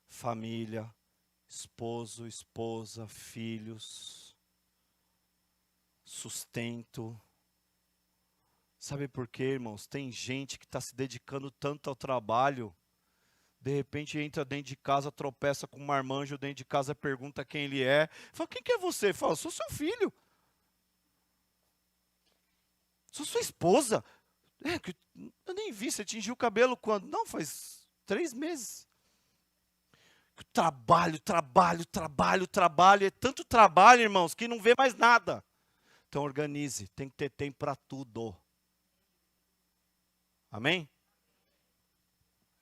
família, esposo, esposa, filhos, sustento. Sabe por quê, irmãos? Tem gente que está se dedicando tanto ao trabalho, de repente entra dentro de casa, tropeça com um marmanjo dentro de casa, pergunta quem ele é. Fala, quem que é você? Fala, sou seu filho. Sou sua esposa. Eu nem vi, você tingiu o cabelo quando? Não, faz 3 meses. Trabalho. É tanto trabalho, irmãos, que não vê mais nada. Então organize, tem que ter tempo para tudo. Amém?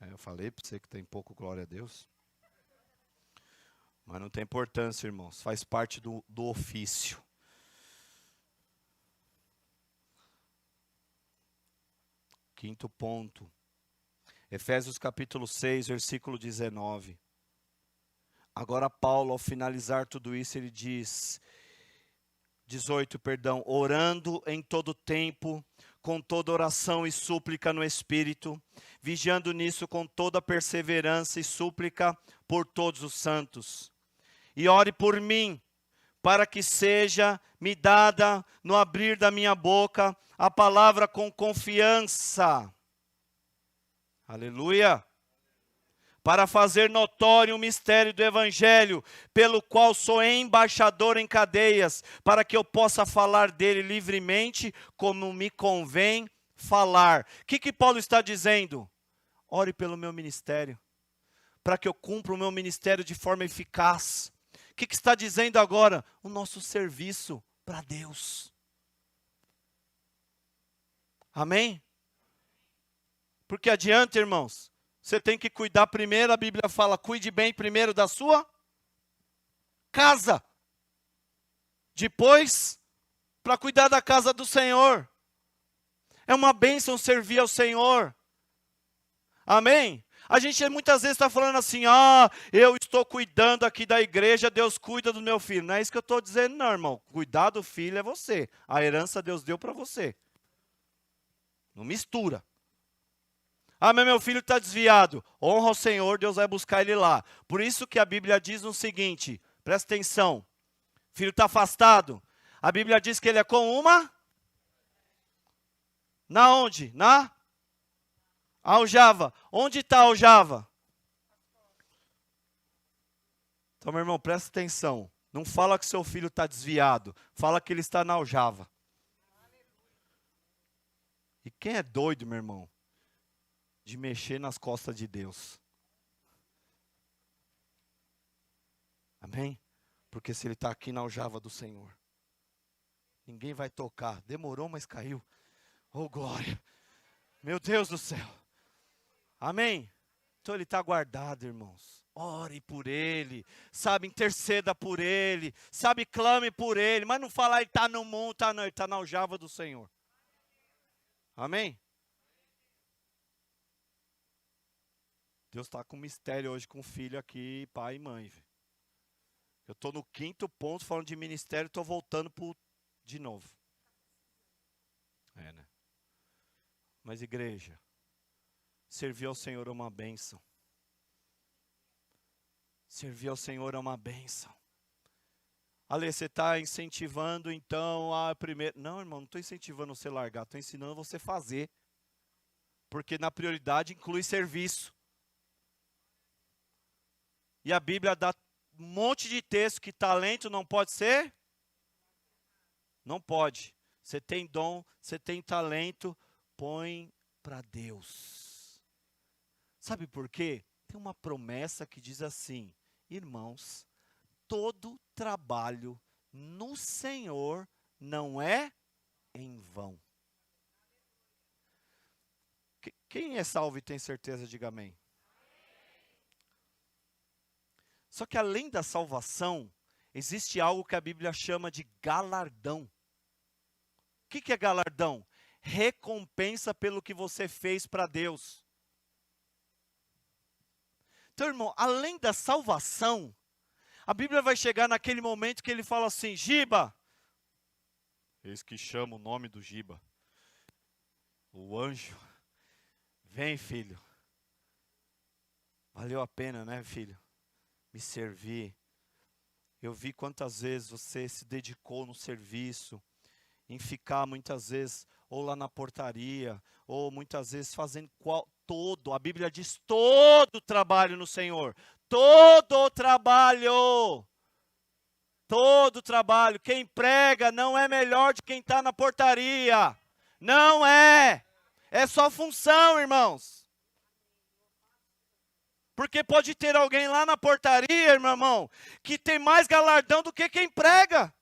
Eu falei para você que tem pouco glória a Deus. Mas não tem importância, irmãos. Faz parte do ofício. Quinto ponto. Efésios capítulo 6, versículo 19. Agora Paulo, ao finalizar tudo isso, ele diz... 18, perdão. Orando em todo tempo, com toda oração e súplica no Espírito, vigiando nisso com toda perseverança e súplica por todos os santos. E ore por mim, para que seja me dada no abrir da minha boca a palavra com confiança. Aleluia. Para fazer notório o mistério do Evangelho, pelo qual sou embaixador em cadeias, para que eu possa falar dele livremente, como me convém falar. O que Paulo está dizendo? Ore pelo meu ministério, para que eu cumpra o meu ministério de forma eficaz. O que está dizendo agora? O nosso serviço para Deus. Amém? Porque adianta, irmãos, você tem que cuidar primeiro, a Bíblia fala, cuide bem primeiro da sua casa. Depois, para cuidar da casa do Senhor. É uma bênção servir ao Senhor. Amém? A gente muitas vezes está falando assim, eu estou cuidando aqui da igreja, Deus cuida do meu filho. Não é isso que eu estou dizendo não, irmão. Cuidar do filho é você. A herança Deus deu para você. Não mistura. Mas meu filho está desviado. Honra o Senhor, Deus vai buscar ele lá. Por isso que a Bíblia diz o seguinte, presta atenção. O filho está afastado. A Bíblia diz que ele é como uma... Na onde? Na aljava. Onde está a aljava? Então, meu irmão, presta atenção. Não fala que seu filho está desviado. Fala que ele está na aljava. E quem é doido, meu irmão, de mexer nas costas de Deus? Amém? Porque se ele está aqui na aljava do Senhor, ninguém vai tocar. Demorou, mas caiu. Oh, glória. Meu Deus do céu. Amém? Então ele está guardado, irmãos. Ore por ele. Sabe, interceda por ele. Sabe, clame por ele. Mas não fala, ele está no mundo, não. Ele está na aljava do Senhor. Amém? Deus está com mistério hoje com o filho aqui, pai e mãe. Eu estou no 5º ponto falando de ministério, estou voltando de novo. Né? Mas igreja, servir ao Senhor é uma bênção. Servir ao Senhor é uma bênção. Ale, você está incentivando então a primeira... Não, irmão, não estou incentivando você a largar, estou ensinando você a fazer. Porque na prioridade inclui serviço. E a Bíblia dá um monte de texto que talento não pode ser? Não pode. Você tem dom, você tem talento, põe para Deus. Sabe por quê? Tem uma promessa que diz assim, irmãos, todo trabalho no Senhor não é em vão. Quem é salvo e tem certeza, diga amém. Só que além da salvação, existe algo que a Bíblia chama de galardão. O que é galardão? Recompensa pelo que você fez para Deus. Então, irmão, além da salvação, a Bíblia vai chegar naquele momento que ele fala assim, Giba, eis que chama o nome do Giba, o anjo, vem filho, valeu a pena, né filho, me servir. Eu vi quantas vezes você se dedicou no serviço, em ficar muitas vezes ou lá na portaria, ou muitas vezes fazendo a Bíblia diz todo o trabalho no Senhor, todo o trabalho, quem prega não é melhor de quem está na portaria, não é só função, irmãos. Porque pode ter alguém lá na portaria, meu irmão, que tem mais galardão do que quem prega.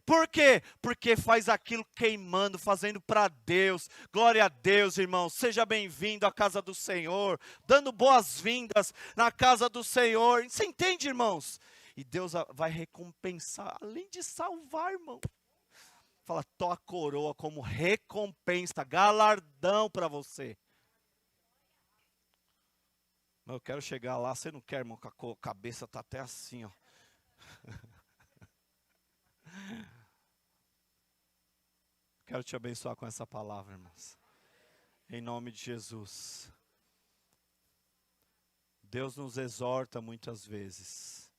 Por quê? Porque faz aquilo queimando, fazendo para Deus. Glória a Deus, irmão. Seja bem-vindo à casa do Senhor. Dando boas-vindas na casa do Senhor. Você entende, irmãos? E Deus vai recompensar, além de salvar, irmão. Fala, tô a coroa como recompensa, galardão para você. Eu quero chegar lá, você não quer, irmão, que a cabeça está até assim, ó. Quero te abençoar com essa palavra, irmãos. Em nome de Jesus. Deus nos exorta muitas vezes,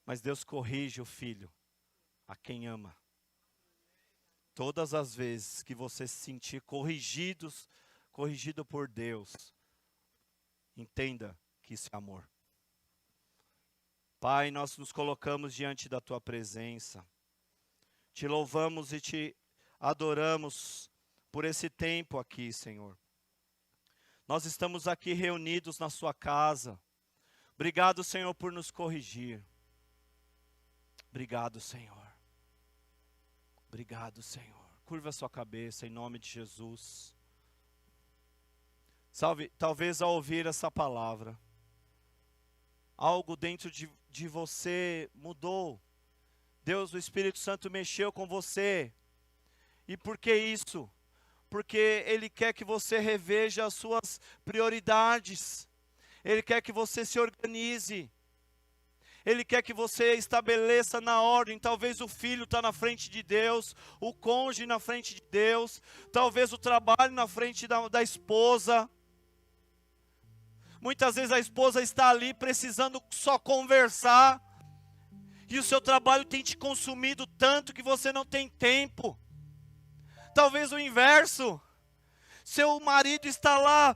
mas Deus corrige o filho, a quem ama. Todas as vezes que você se sentir corrigidos corrigido por Deus, entenda que isso é amor. Pai, nós nos colocamos diante da Tua presença. Te louvamos e Te adoramos por esse tempo aqui, Senhor. Nós estamos aqui reunidos na Sua casa. Obrigado, Senhor, por nos corrigir. Obrigado, Senhor. Obrigado, Senhor. Curva a sua cabeça em nome de Jesus. Talvez ao ouvir essa palavra, algo dentro de você mudou. Deus, o Espírito Santo mexeu com você. E por que isso? Porque Ele quer que você reveja as suas prioridades. Ele quer que você se organize. Ele quer que você estabeleça na ordem. Talvez o filho está na frente de Deus, o cônjuge na frente de Deus, talvez o trabalho na frente da esposa. Muitas vezes a esposa está ali precisando só conversar, e o seu trabalho tem te consumido tanto que você não tem tempo. Talvez o inverso, seu marido está lá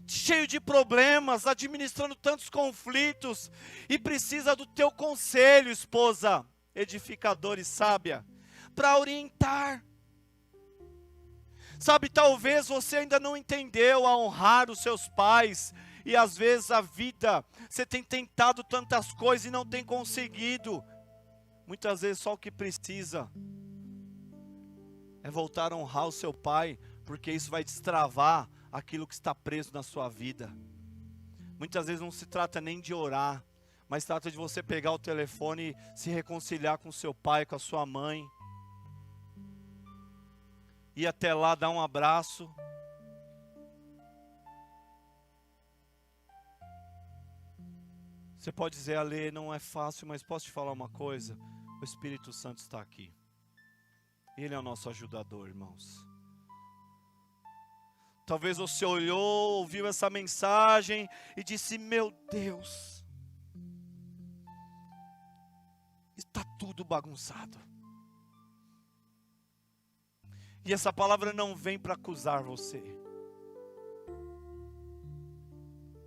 cheio de problemas, administrando tantos conflitos, e precisa do teu conselho, esposa edificadora e sábia, para orientar. Sabe, talvez você ainda não entendeu a honrar os seus pais, e às vezes a vida, você tem tentado tantas coisas e não tem conseguido. Muitas vezes só o que precisa é voltar a honrar o seu pai, porque isso vai destravar aquilo que está preso na sua vida. Muitas vezes não se trata nem de orar, mas trata de você pegar o telefone e se reconciliar com seu pai, com a sua mãe. Ir até lá, dar um abraço. Você pode dizer, Ale, não é fácil, mas posso te falar uma coisa? O Espírito Santo está aqui. Ele é o nosso ajudador, irmãos. Talvez você olhou, ouviu essa mensagem e disse, meu Deus, está tudo bagunçado. E essa palavra não vem para acusar você.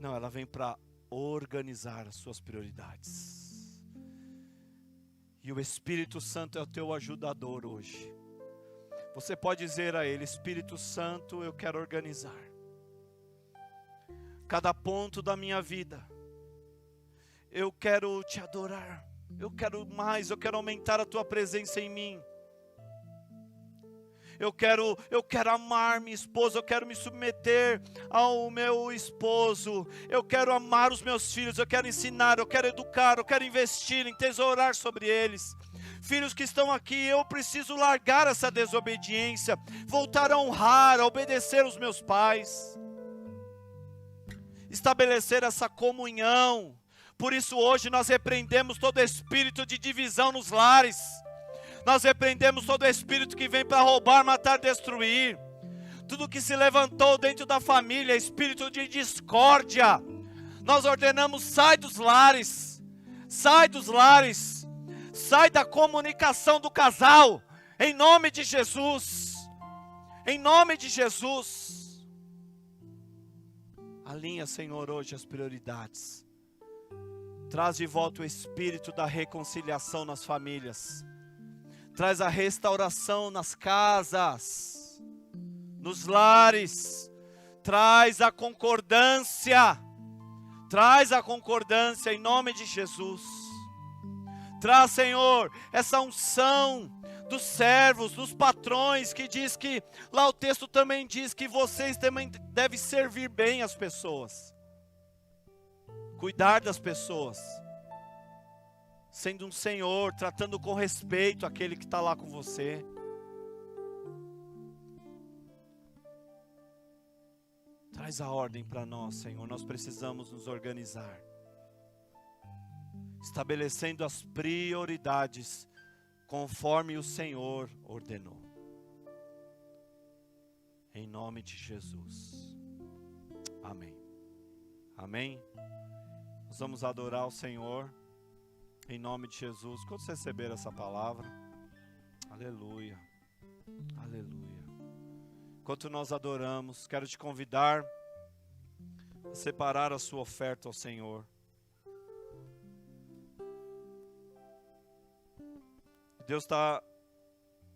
Não, ela vem para organizar as suas prioridades. E o Espírito Santo é o teu ajudador hoje. Você pode dizer a Ele, Espírito Santo, eu quero organizar cada ponto da minha vida. Eu quero te adorar. Eu quero mais, eu quero aumentar a tua presença em mim. Eu quero amar minha esposa, eu quero me submeter ao meu esposo. Eu quero amar os meus filhos, eu quero ensinar, eu quero educar, eu quero investir, entesourar sobre eles. Filhos que estão aqui, eu preciso largar essa desobediência, voltar a honrar, a obedecer os meus pais, estabelecer essa comunhão. Por isso hoje nós repreendemos todo espírito de divisão nos lares. Nós repreendemos todo espírito que vem para roubar, matar, destruir. Tudo que se levantou dentro da família, espírito de discórdia, nós ordenamos, sai dos lares, sai dos lares. Sai da comunicação do casal, em nome de Jesus, em nome de Jesus. Alinha, Senhor, hoje as prioridades. Traz de volta o espírito da reconciliação nas famílias. Traz a restauração nas casas, nos lares. Traz a concordância em nome de Jesus. Traz, Senhor, essa unção dos servos, dos patrões, que diz que, lá o texto também diz que vocês também devem servir bem as pessoas. Cuidar das pessoas. Sendo um senhor, tratando com respeito aquele que está lá com você. Traz a ordem para nós, Senhor, nós precisamos nos organizar. Estabelecendo as prioridades conforme o Senhor ordenou. Em nome de Jesus. Amém. Amém. Nós vamos adorar o Senhor em nome de Jesus. Quando você receber essa palavra, aleluia, aleluia. Enquanto nós adoramos, quero te convidar a separar a sua oferta ao Senhor. Deus está,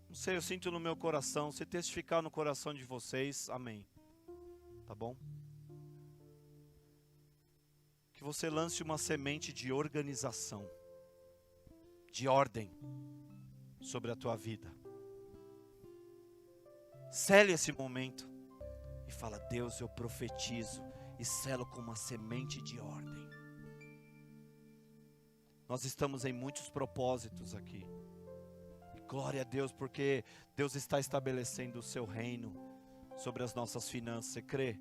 não sei, eu sinto no meu coração, se testificar no coração de vocês, amém. Tá bom? Que você lance uma semente de organização, de ordem sobre a tua vida. Sele esse momento e fala: Deus, eu profetizo e selo com uma semente de ordem. Nós estamos em muitos propósitos aqui. Glória a Deus, porque Deus está estabelecendo o seu reino sobre as nossas finanças. Você crê?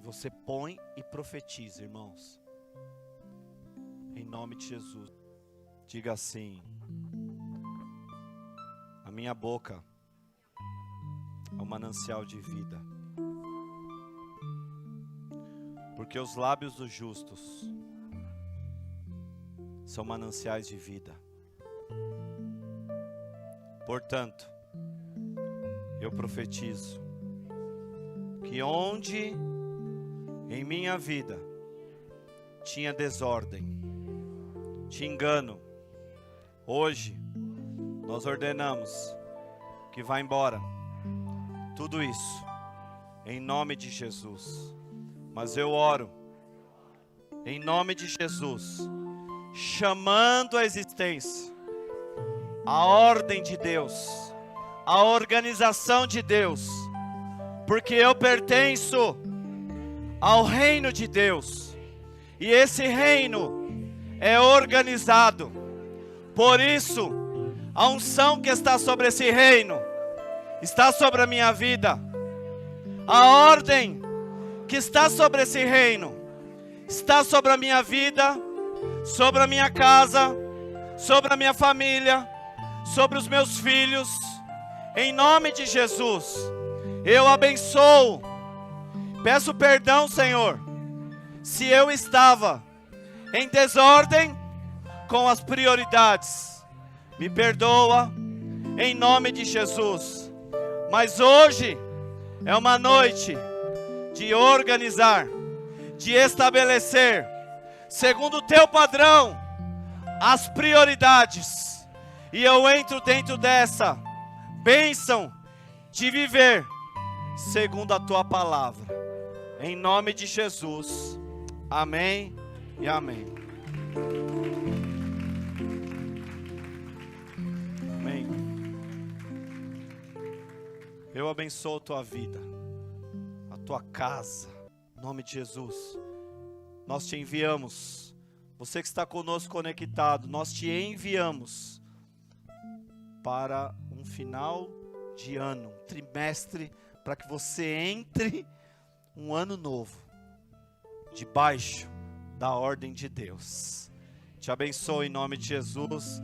Você põe e profetiza, irmãos. Em nome de Jesus. Diga assim: a minha boca é um manancial de vida. Porque os lábios dos justos são mananciais de vida. Portanto, eu profetizo que onde em minha vida tinha desordem, tinha engano, hoje nós ordenamos que vá embora tudo isso, em nome de Jesus. Mas eu oro em nome de Jesus, chamando a existência a ordem de Deus, a organização de Deus, porque eu pertenço ao reino de Deus, e esse reino é organizado. Por isso, a unção que está sobre esse reino está sobre a minha vida. A ordem que está sobre esse reino está sobre a minha vida, sobre a minha casa, sobre a minha família, sobre os meus filhos. Em nome de Jesus, eu abençoo. Peço perdão, Senhor, se eu estava em desordem com as prioridades. Me perdoa, em nome de Jesus. Mas hoje é uma noite de organizar, de estabelecer, segundo o teu padrão, as prioridades. E eu entro dentro dessa bênção de viver segundo a tua palavra. Em nome de Jesus. Amém e amém. Amém. Eu abençoo a tua vida, a tua casa. Em nome de Jesus. Nós te enviamos. Você que está conosco conectado, nós te enviamos para um final de ano, um trimestre, para que você entre um ano novo, debaixo da ordem de Deus. Te abençoo em nome de Jesus.